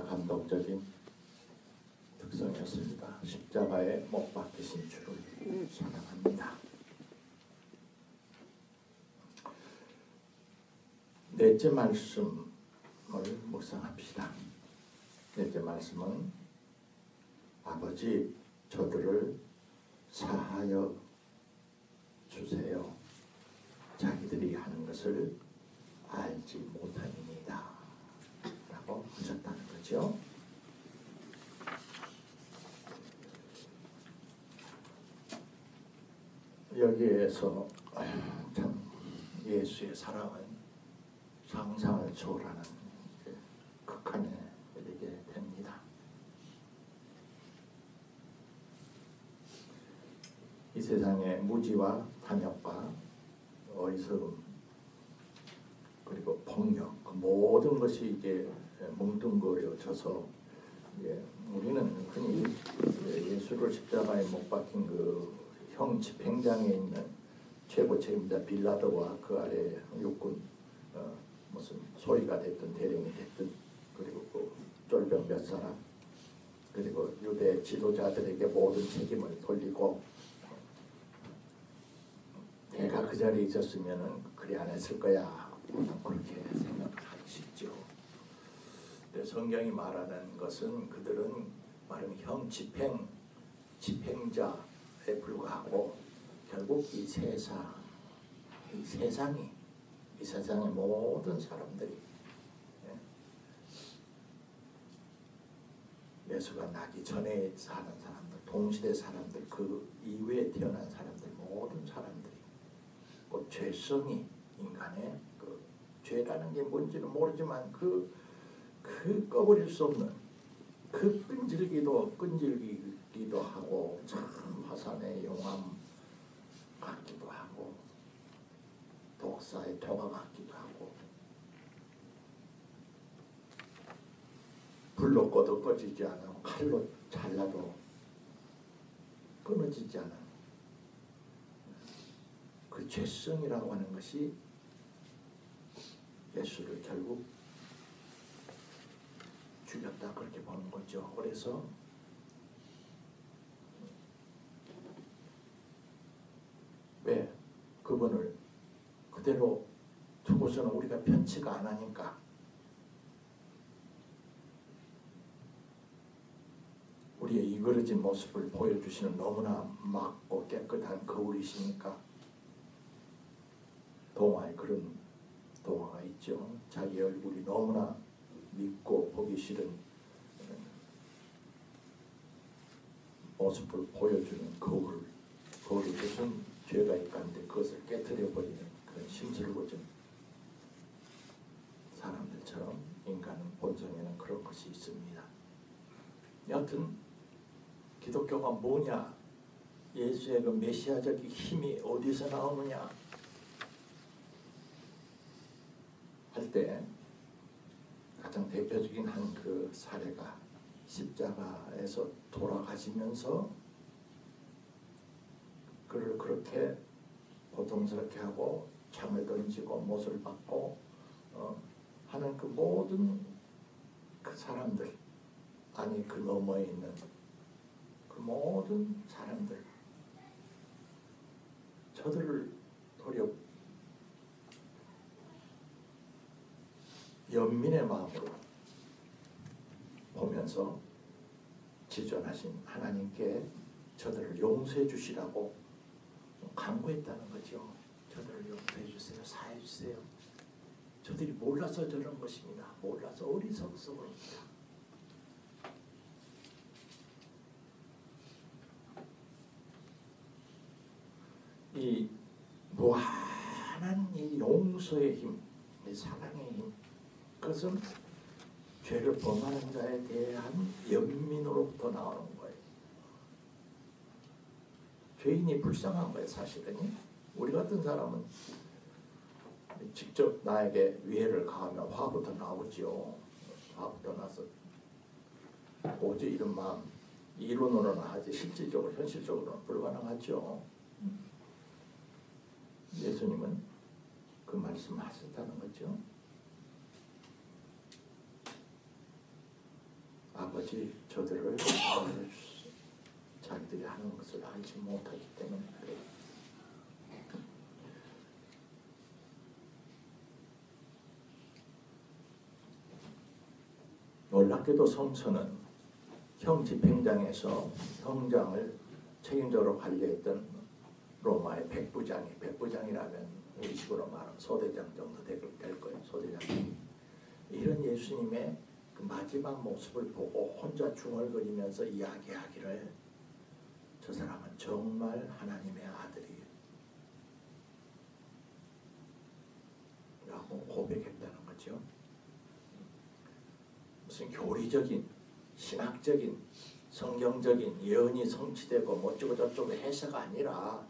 감동적인 특성이었습니다. 십자가에 못 박히신 주를 찬양합니다. 넷째 말씀을 묵상합시다. 넷째 말씀은 아버지 저들을 사하여 주세요. 자기들이 하는 것을 알지 못하니이다 라고 하셨다는 거죠. 여기에서 참 예수의 사랑은 상상을 초월하는 극한에 이르게 됩니다. 이 세상의 무지와 탐욕과 어리석음 그리고 폭력 그 모든 것이 이제 뭉뚱그려져서 우리는 흔히 예수를 십자가에 못 박힌 그 형 집행장에 있는 최고 책임자 빌라도와 그 아래 육군 무슨 소위가 됐든 대령이 됐든 그리고 그 쫄병 몇 사람 그리고 유대 지도자들에게 모든 책임을 돌리고 내가 그 자리에 있었으면은 그리 안 했을 거야 그렇게 생각하기 쉽죠. 근데 성경이 말하는 것은 그들은 말하면 형 집행자에 불과하고 결국 이 세상의 모든 사람들이 예수가 나기 전에 사는 사람들, 동시대 사람들, 그 이후에 태어난 사람들, 모든 사람들이 그 죄성이 인간의 그 죄라는 게 뭔지는 모르지만 그 꺼버릴 수 없는 그 끈질기도 하고 참 화산의 용암 같기도 하고 독사의 토가 같기도 하고 불로 꺼도 꺼지지 않고 칼로 잘라도 끊어지지 않은 그 죄성이라고 하는 것이 예수를 결국 죽였다 그렇게 보는 거죠. 그래서 왜 그분을 그대로 두고서는 우리가 편치가 안 하니까 우리의 이그러진 모습을 보여주시는 너무나 맑고 깨끗한 거울이시니까 동화에 그런 동화가 있죠. 자기 얼굴이 너무나 믿고 보기 싫은 모습을 보여주는 거울이 무슨 죄가 있간데 그것을 깨뜨려버리는 그런 심술궂은 사람들처럼 인간은 본성에는 그런 것이 있습니다. 여하튼 기독교가 뭐냐, 예수의 그 메시아적 힘이 어디서 나오느냐 할 때 가장 대표적인 한 그 사례가 십자가에서 돌아가시면서 그를 그렇게 고통스럽게 하고 창을 던지고 못을 박고 하는 그 모든 그 사람들, 아니 그 너머에 있는 그 모든 사람들, 저들을 도리어 연민의 마음으로 보면서 지존하신 하나님께 저들을 용서해 주시라고 간구했다는 거죠. 저들을 용서해 주세요. 사해 주세요. 저들이 몰라서 저런 것입니다. 몰라서 어리석어서 그럽니다. 이 무한한 이 용서의 힘, 이 사랑의 힘, 그것은 죄를 범하는 자에 대한 연민으로부터 나오는 거예요. 죄인이 불쌍한 거예요. 사실은 우리 같은 사람은 직접 나에게 위해를 가하면 화부터 나오지요. 화부터 나서 오지 이런 마음 이론으로는 하지 실질적으로 현실적으로는 불가능하죠. 예수님은 그 말씀하셨다는 거죠. 아버지 저들을 자기들이 하는 것을 알지 못하기 때문에 그래요. 놀랍게도 성서는 형 집행장에서 형장을 책임적으로 관리했던 로마의 백부장이라면 우리식으로 말하면 소대장 정도 될 거예요. 소대장. 이런 예수님의 그 마지막 모습을 보고 혼자 중얼거리면서 이야기하기를 저 사람은 정말 하나님의 아들이 라고 고백했다는 거죠. 무슨 교리적인 신학적인 성경적인 예언이 성취되고 뭐 어쩌고 저쩌고 해서가 아니라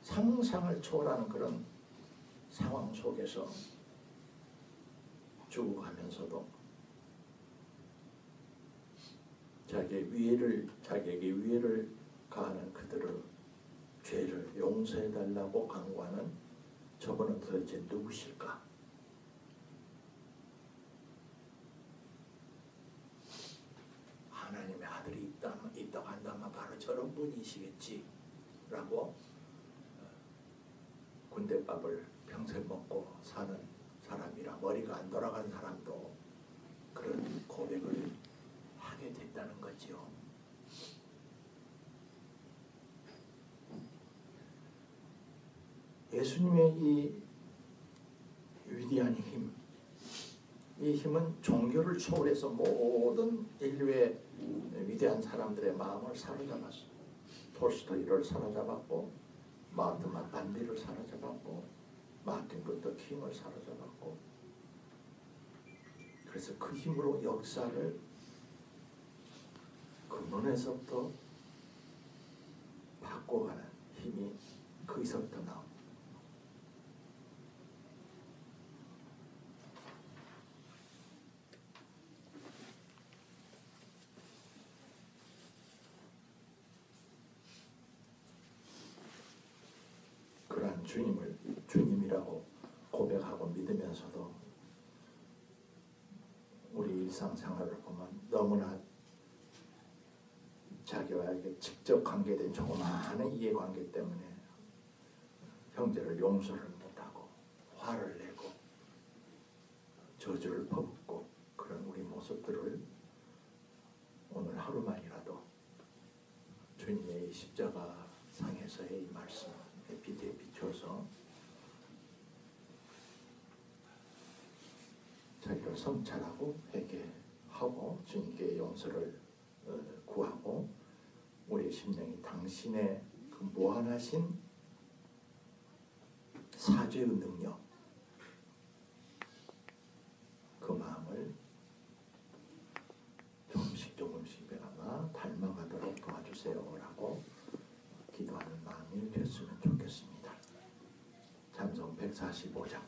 상상을 초월하는 그런 상황 속에서 죽어가면서도 자기에게 위해를 가하는 그들의 죄를 용서해달라고 간구하는 저분은 도대체 누구실까? 하나님의 아들이 있다고 한다면 바로 저런 분이시겠지 라고 군대밥을 평생 먹고 사는 사람이라 머리가 안 돌아간 사람도 그런 고백을 하게 됐다는 거지요. 예수님의 이 위대한 힘, 이 힘은 종교를 초월해서 모든 인류의 위대한 사람들의 마음을 사로잡았어. 톨스토이를 사로잡았고, 마하트마 간디를 사로잡았고, 마틴 루터 킹을 사로잡았고, 그래서 그 힘으로 역사를 근원에서부터 바꿔가는 힘이 거기서부터 나옵니다. 그러한 주님을 주님이라고 고백하고 믿으면서도 우리 일상생활을 보면 너무나 자기와 이렇게 직접 관계된 조그마한 이해관계 때문에 형제를 용서를 못하고 화를 내고 저주를 퍼붓고 그런 우리 모습들을 오늘 하루만이라도 주님의 십자가 상에서의 이 말씀에 빛에 비춰서 자기를 성찰하고 회개하고 주님께 용서를 구하고 우리의 심령이 당신의 그 무한하신 사죄의 능력, 그 마음을 조금씩그나마 닮아가도록 도와주세요라고 기도하는 마음이 됐으면 좋겠습니다. 찬송 145장.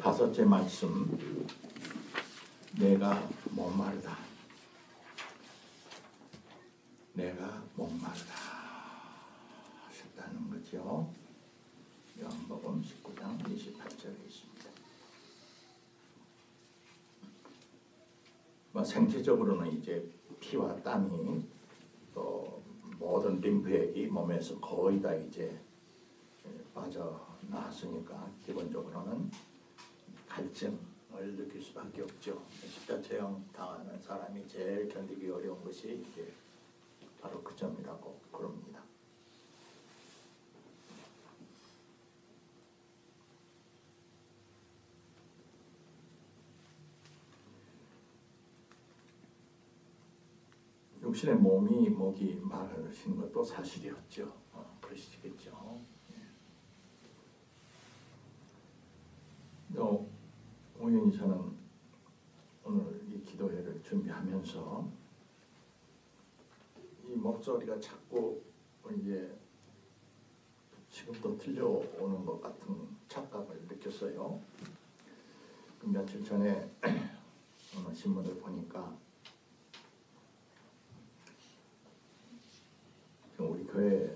5째 말씀, 내가 목마르다. 내가 목마르다 하셨다는 거죠. 요한복음 19장 28절에 있습니다. 생체적으로는 이제 피와 땀이 또 모든 림프액이 몸에서 거의 다 이제 빠져나왔으니까 기본적으로는 갈증을 느낄 수밖에 없죠. 십자체형 당하는 사람이 제일 견디기 어려운 것이 이제 바로 그 점이라고 그럽니다. 육신의 목이 마르신 것도 사실이었죠. 그러시겠죠. 우연히 저는 오늘 이 기도회를 준비하면서 이 목소리가 자꾸 이제 지금도 들려오는 것 같은 착각을 느꼈어요. 며칠 전에 어느 신문을 보니까 우리 교회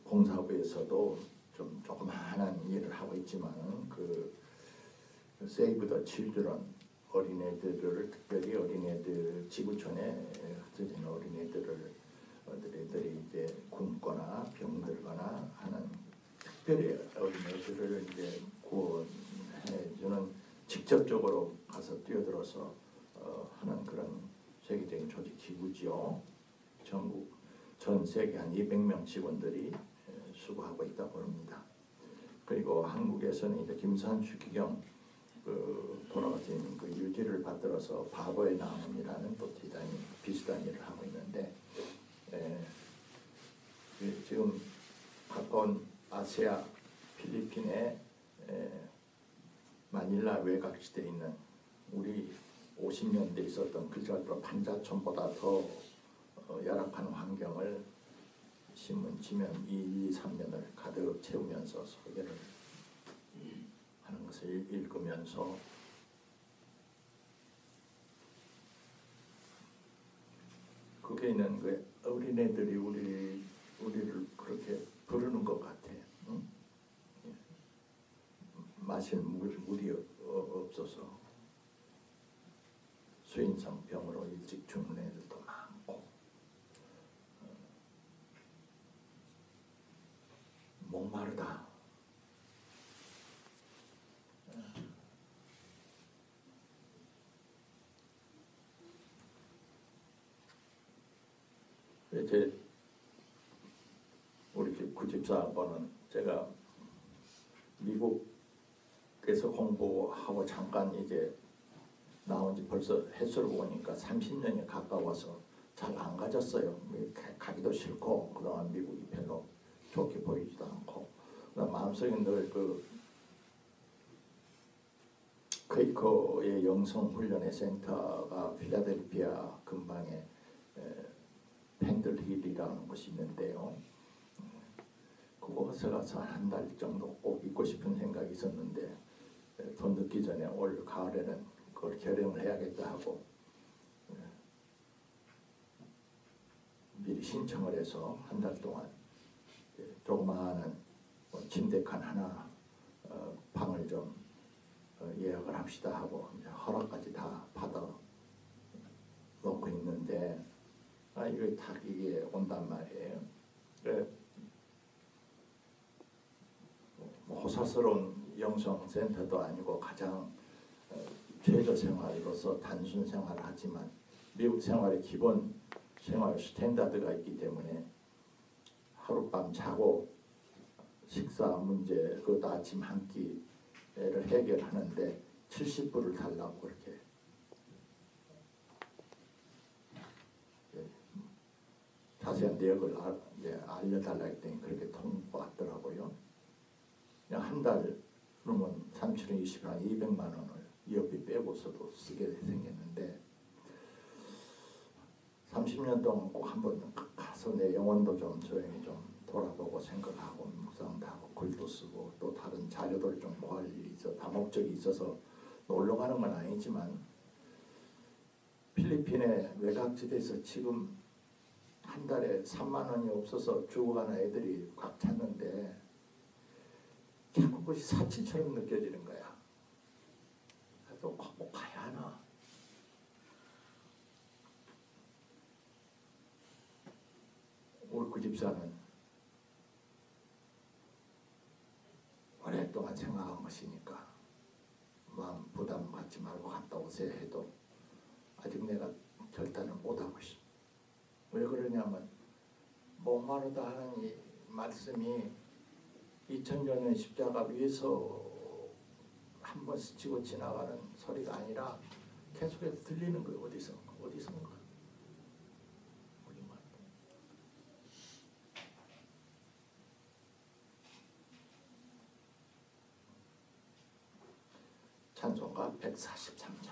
공사부에서도 좀 조그마한 일을 하고 있지만 그 세이브 더 칠드런 어린애들을 특별히 어린애들 지구촌에 흩어진 어린애들이 이제 굶거나 병들거나 하는 특별히 어린애들을 이제 구원해주는 직접적으로 가서 뛰어들어서 하는 그런 세계적인 조직 기구지요. 전국 전 세계 한 200명 직원들이 수고하고 있다고 합니다. 그리고 한국에서는 이제 김산 추기경 돌아가신 그 유지를 받들어서 바보의 나음이라는 또 대단히 비슷한 일을 하고 있는데 지금 가까운 아시아 필리핀의 마닐라 외곽지대에 있는 우리 50년대 있었던 그자로 판자촌보다 더 열악한 환경을 신문 지면 1, 2, 3면을 가득 채우면서 소개를 하는 것을 읽으면서 거기에 있는 그 어린애들이 우리를 그렇게 부르는 것 같아. 응? 마실 물이 없어서 수인성 병으로 일찍 죽는 애들도 많고 목마르다. 이제 우리 구집사번은 제가 미국에서 공부하고 잠깐 이제 나온 지 벌써 횟수를 보니까 30년이 가까워서 잘 안 가졌어요. 가기도 싫고 그동안 미국이 별로 좋게 보이지도 않고 마음속에 늘 그 퀘이커의 영성훈련의 센터가 필라델피아 근방에 펜들힐이라는 곳이 있는데요. 그곳에 가서 한 달 정도 꼭 있고 싶은 생각이 있었는데 더 늦기 전에 올 가을에는 그걸 결행을 해야겠다 하고 미리 신청을 해서 한 달 동안 조그마한 침대칸 하나 방을 좀 예약을 합시다 하고 이제 허락까지 다 받아 놓고 있는데 이거 다 이게 온단 말이에요. 호사스러운 영성센터도 아니고 가장 최저 생활로서 단순 생활을 하지만 미국 생활의 기본 생활 스탠다드가 있기 때문에 하룻밤 자고 식사 문제, 그것도 아침 한 끼를 해결하는데 70불을 달라고 그렇게 자세한 내역을 알려달라 했더니 그렇게 통보하더라고요. 그냥 한 달 그러면 37년 20일 한 200만 원을 이업비 빼고서도 쓰게 생겼는데 30년 동안 꼭 한번 가서 내 영혼도 좀 조용히 좀 돌아보고 생각하고 묵상도 하고 글도 쓰고 또 다른 자료들을 좀 모을 일이 있어 다목적이 있어서 놀러 가는 건 아니지만 필리핀의 외곽지대에서 지금 한 달에 3만 원이 없어서 죽어가는 애들이 꽉 찼는데 자꾸 그것이 사치처럼 느껴지는 거야. 그래서 꼭 가야 하나. 우리 그 집사는 오랫동안 생각한 것이니까 마음 부담 갖지 말고 갔다 오세요 해도 아직 내가 결단을 못하고 있어. 왜 그러냐면 목마르다 하는 이 말씀이 2000년의 십자가 위에서 한 번 스치고 지나가는 소리가 아니라 계속해서 들리는 거예요. 어디선가. 찬송가 143장.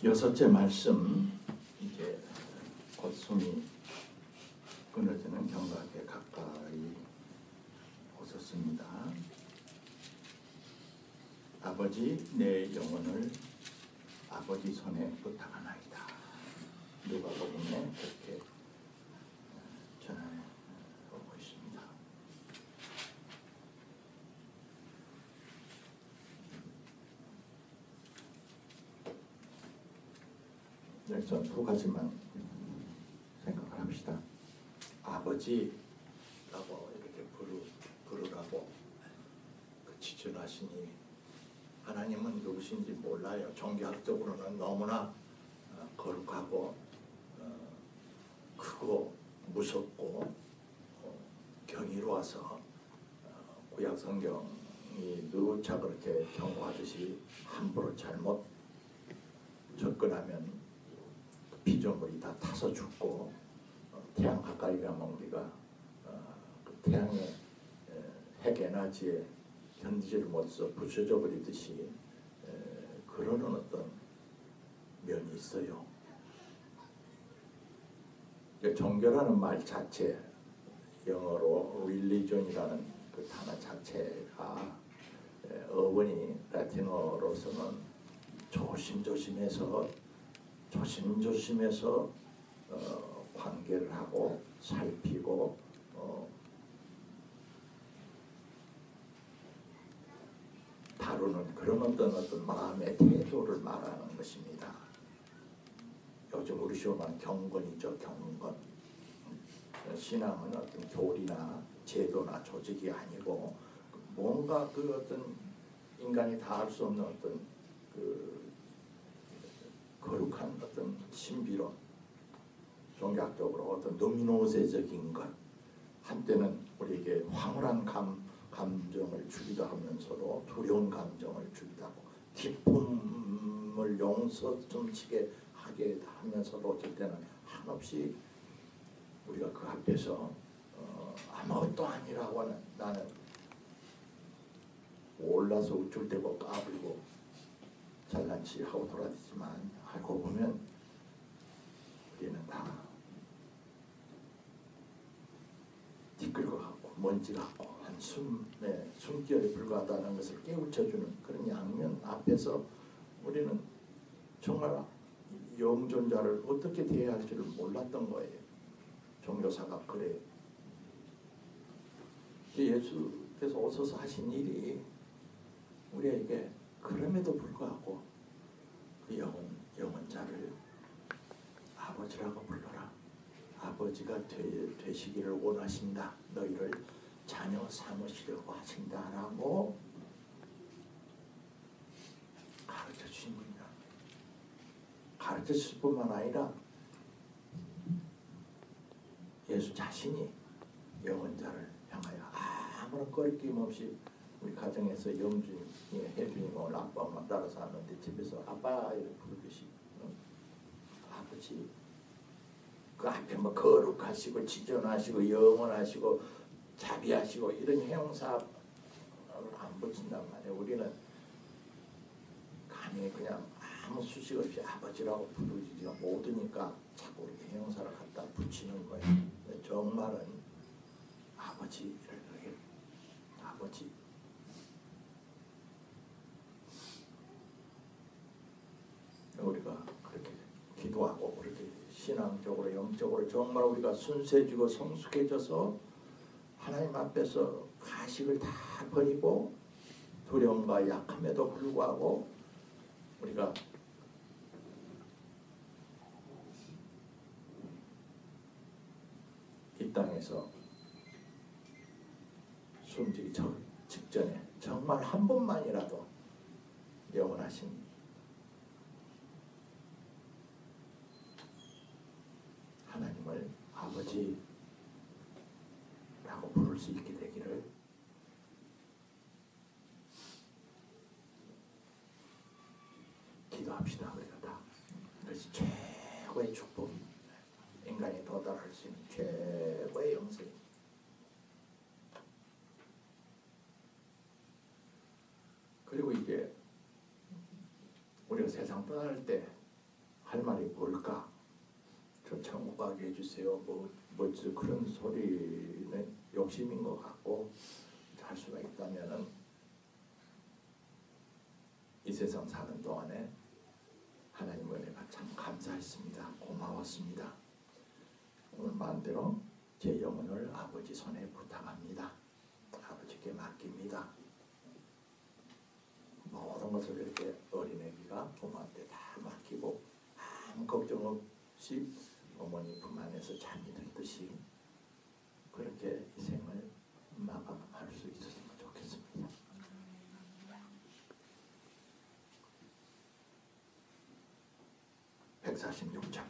여섯째 말씀, 이제 곧 숨이 끊어지는 경각에 가까이 오셨습니다. 아버지, 내 영혼을 아버지 손에 부탁하나이다. 누가복음에 그렇게 전하고 있습니다. 여기서 두 가지만 생각을 합시다. 아버지라고 이렇게 부르라고 지천하시니 하나님은 누구신지 몰라요. 종교학적으로는 너무나 거룩하고 크고 무섭고 경이로워서 구약 성경이 누차 그렇게 경고하듯이 함부로 잘못 접근하면 피조물이 다 타서 죽고 태양 가까이 가면 우리가 그 태양의 핵 에너지에 견디지를 못해서 부서져 버리듯이 그러는 어떤 면이 있어요. 종교라는 말 자체, 영어로 religion이라는 그 단어 자체가 어원이 라틴어로서는 조심조심해서 관계를 하고 살피고 다루는 그런 어떤 마음의 태도를 말하는 것입니다. 요즘 우리 시험은 경건이죠. 경건. 신앙은 어떤 교리나 제도나 조직이 아니고 뭔가 그 어떤 인간이 다 할 수 없는 어떤 그 거룩한 어떤 신비론, 종교학적으로 어떤 노미노세적인 것, 한때는 우리에게 황홀한 감정을 주기도 하면서도 두려운 감정을 주기도 하고 기쁨을 용서점치게 하게 하면서도 어쩔 때는 한없이 우리가 그 앞에서 아무것도 아니라고 하는, 나는 올라서 우쭐 대고 까불고 잘난치 하고 돌아다니지만 알고 보면 우리는 다 티끌과 같고 먼지 같고 한숨의 숨결에 불과하다는 것을 깨우쳐주는 그런 양면 앞에서 우리는 정말 영존자를 어떻게 대해야 할지를 몰랐던 거예요. 종교사가 그래. 예수께서 오셔서 하신 일이 우리에게 그럼에도 불구하고 그 영혼자를 아버지라고 불러라. 아버지가 되시기를 원하신다. 너희를 자녀 삼으시려고 하신다라고 가르쳐 주신 분이다. 가르쳐 주실 뿐만 아니라 예수 자신이 영혼자를 향하여 아무런 거리낌 없이 우리 가정에서 영준이, 혜준이 오늘 아빠 엄마 따라서 하는데 집에서 아빠 이렇게 부르듯이 아버지 그 앞에 뭐 거룩하시고 지존하시고 영원하시고 자비하시고 이런 형용사를 안 붙인단 말이에요. 우리는 감히 그냥 아무 수식 없이 아버지라고 부르지가 못하니까 자꾸 이렇게 형용사를 갖다 붙이는 거예요. 정말은 아버지 이렇게 아버지 우리가 그렇게 기도하고 그렇게 신앙적으로 영적으로 정말 우리가 순수해지고 성숙해져서 하나님 앞에서 가식을 다 버리고 두려움과 약함에도 불구하고 우리가 이 땅에서 숨지기 직전에 정말 한 번만이라도 영원하신 하나님을 아버지라고 부를 수 있게 되기를 기도합시다. 우리가 다 그것이 최고의 축복, 인간이 도달할 수 있는 최고의 영생입니다. 그리고 이게 우리가 세상 떠날 때 할 말이 뭘까? 저 천국 가게 해주세요. 뭐 그런 소리는 욕심인 것 같고 할 수가 있다면은 이 세상 사는 동안에 하나님 은혜가 참 감사했습니다. 고마웠습니다. 오늘 마음대로 제 영혼을 아버지 손에 부탁합니다. 아버지께 맡깁니다. 모든 것을 이렇게 어린애기가 부모한테 다 맡기고 아무 걱정 없이 어머니 품 안에서 잠이 들듯이 그렇게 이 생을 마감할 수 있었으면 좋겠습니다. (146장)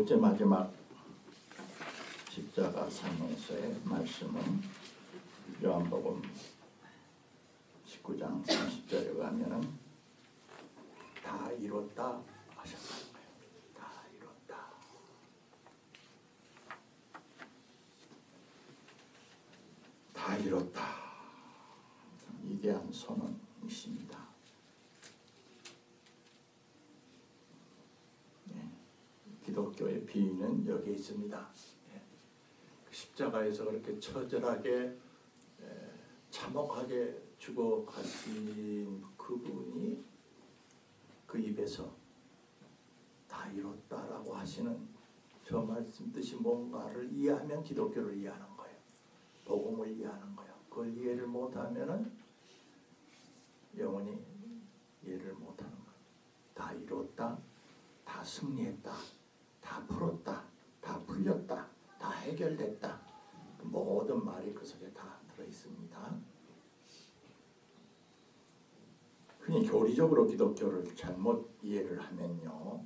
일곱째 마지막 십자가 상에서의 말씀은 요한복음 19장 30절에 가면은 다 이뤘다 하셨다는 거예요. 다 이뤘다. 다 이뤘다. 위대한 선언이십니다. 기독교의 비유는 여기에 있습니다. 십자가에서 그렇게 처절하게 참혹하게 죽어가신 그분이 그 입에서 다 이뤘다라고 하시는 저 말씀 뜻이 뭔가를 이해하면 기독교를 이해하는 거예요. 복음을 이해하는 거예요. 그걸 이해를 못하면은 영원히 이해를 못하는 거예요. 다 이뤘다, 다 승리했다, 다 풀었다, 다 풀렸다, 다 해결됐다. 모든 말이 그 속에 다 들어있습니다. 흔히 교리적으로 기독교를 잘못 이해를 하면요,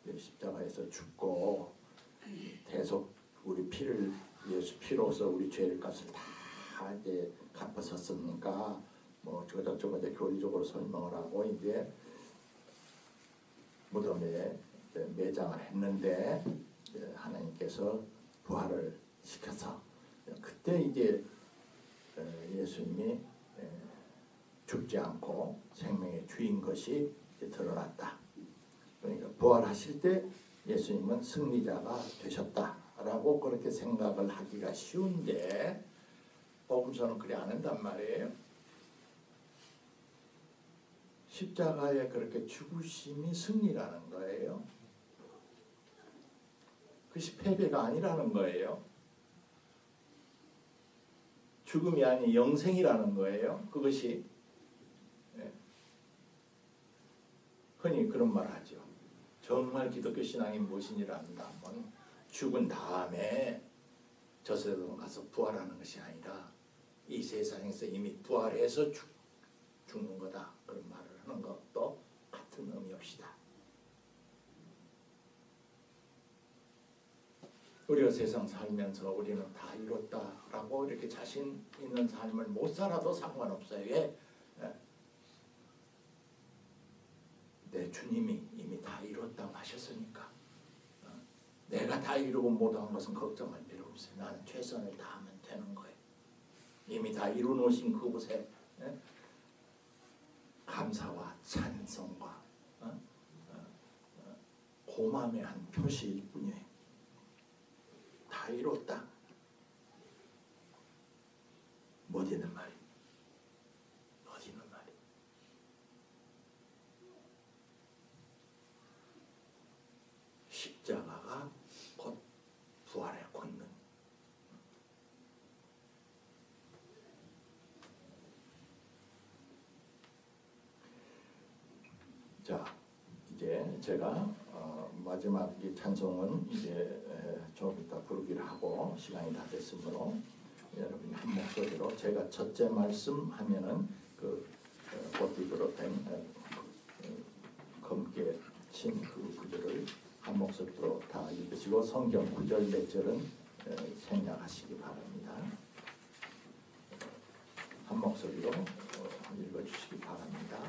십자가에서 죽고 대속 우리 피를 예수 피로서 우리 죄의 값을 다 이제 갚았었으니까 뭐 저저저거 이제 교리적으로 설명을 하고 이제 무덤에 매장을 했는데 하나님께서 부활을 시켜서 그때 이제 예수님이 죽지 않고 생명의 주인 것이 드러났다. 그러니까 부활하실 때 예수님은 승리자가 되셨다라고 그렇게 생각을 하기가 쉬운데 복음서는 그래 안 한단 말이에요. 십자가에 그렇게 죽으심이 승리라는 거예요. 그것이 패배가 아니라는 거예요. 죽음이 아닌 영생이라는 거예요. 그것이 흔히 그런 말 하죠. 정말 기독교 신앙이 무엇인지를 안다면 죽은 다음에 저 세상 가서 부활하는 것이 아니라 이 세상에서 이미 부활해서 죽는 거다. 그런 말을 하는 것도 같은 의미입니다. 우리가 세상 살면서 우리는 다 이뤘다라고 이렇게 자신 있는 삶을 못 살아도 상관없어요. 왜? 내 주님이 이미 다 이뤘다고 하셨으니까 내가 다 이루고 못한 것은 걱정할 필요 없어요. 나는 최선을 다하면 되는 거예요. 이미 다 이루놓으신 그곳에 감사와 찬송과 고마움의 한 표시일 뿐이에요. 다 이뤘다. 못 있는 말이. 못 있는 말이. 십자가가 곧 부활의 권능. 자, 이제 제가 마지막 이 찬송은 이제 좀 이따 부르기를 하고 시간이 다 됐으므로 여러분이 한 목소리로 제가 첫째 말씀 하면은 그 꽃잎으로 된 검게 친 그 구절을 한 목소리로 다 읽으시고 성경 구절 몇 절은 생략하시기 바랍니다. 한 목소리로 읽어주시기 바랍니다.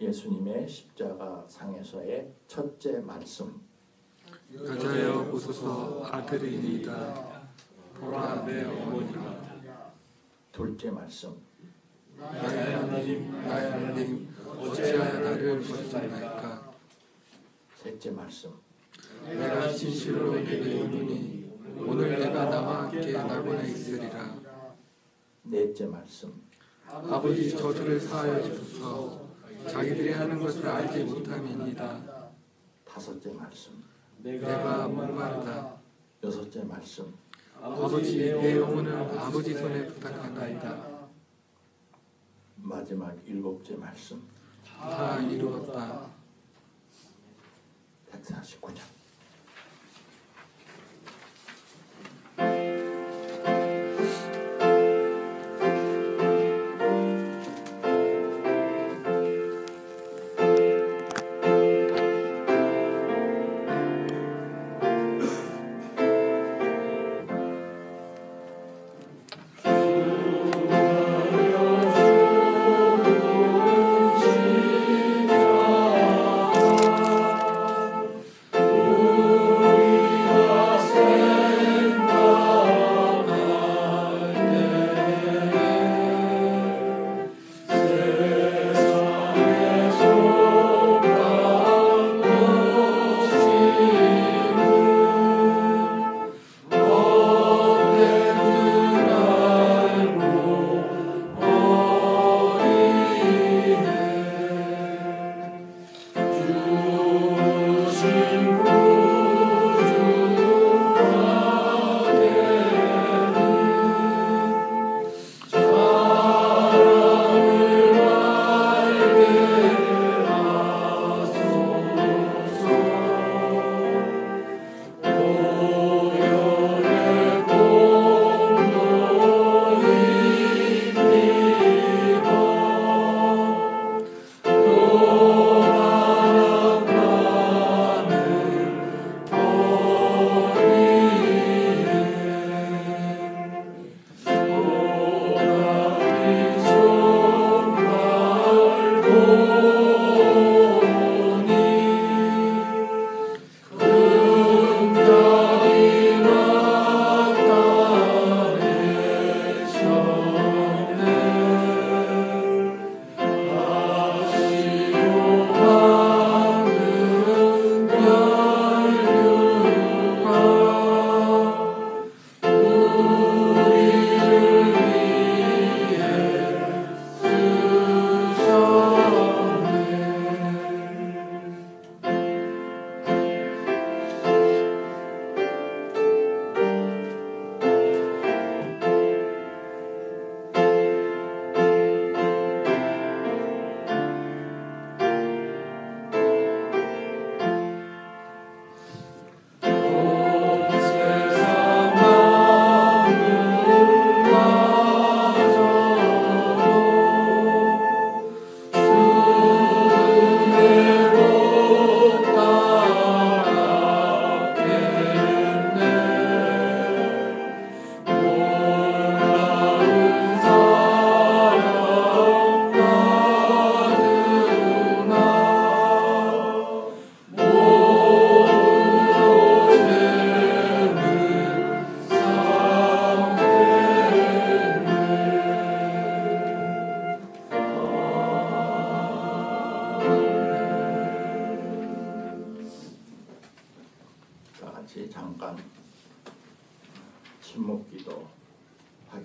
예수님의 십자가 상에서의 첫째 말씀. 여자여 보소서 아들이니이다. 보라 내 어머니라. 둘째 말씀. 나의 하나님 어찌하여 나를 버리셨나이까. 셋째 말씀. 내가 진실로 내게 이르노니 오늘 내가 나와 함께 나고나 있으리라. 넷째 말씀. 아버지 저들을 사하여 주소서. 자기들이 하는 것을 알지 못함이니이다. 다섯째 말씀. 내가 목마르다. 여섯째 말씀. 아버지 내 영혼을 아버지 손에 부탁하나이다. 마지막 일곱째 말씀. 다 이루었다. 149장.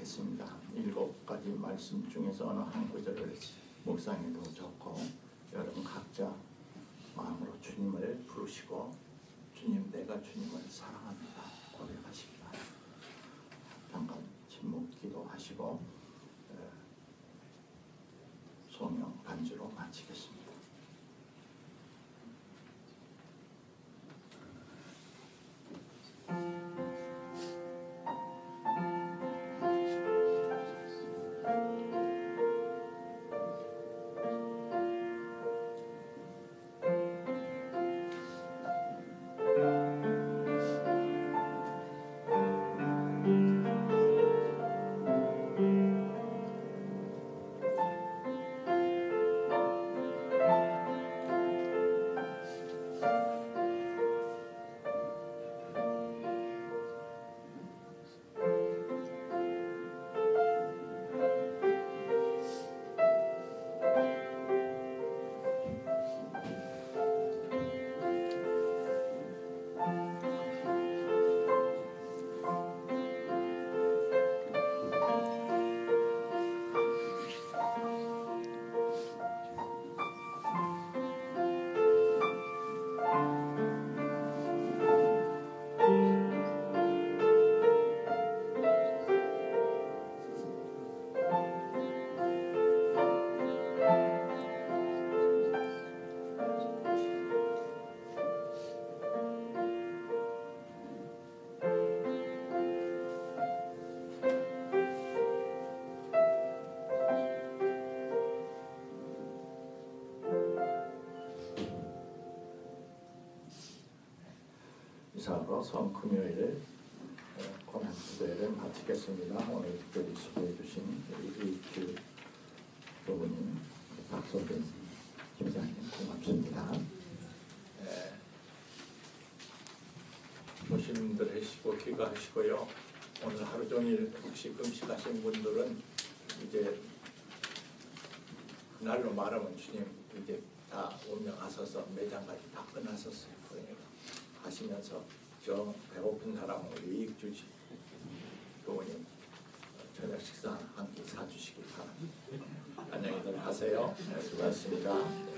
하겠습니다. 7가지 말씀 중에서 어느 한 구절을 묵상해도 좋고 여러분 각자 마음으로 주님을 부르시고 주님 내가 주님을 사랑합니다 고백하시기 바랍니다. 잠깐 침묵 기도하시고 송영 반주로 마치겠습니다. 이사로 성금요일 고난기도회를 마치겠습니다. 오늘 특별히 수고해 주신 우리 이주 부모님, 박소빈 김장님 고맙습니다. 오신 분들 하시고 귀가하시고요. 오늘 하루 종일 금식하신 분들은 이제 그날로 말하면 주님 이제 다 운명하셔서 매장까지 다 끝났었어요. 그러니까 하시면서 저 배고픈 사람을 이익 주시 부모님 저녁 식사 한 끼 사주시기 바랍니다. 안녕히들 하세요. 수고하셨습니다.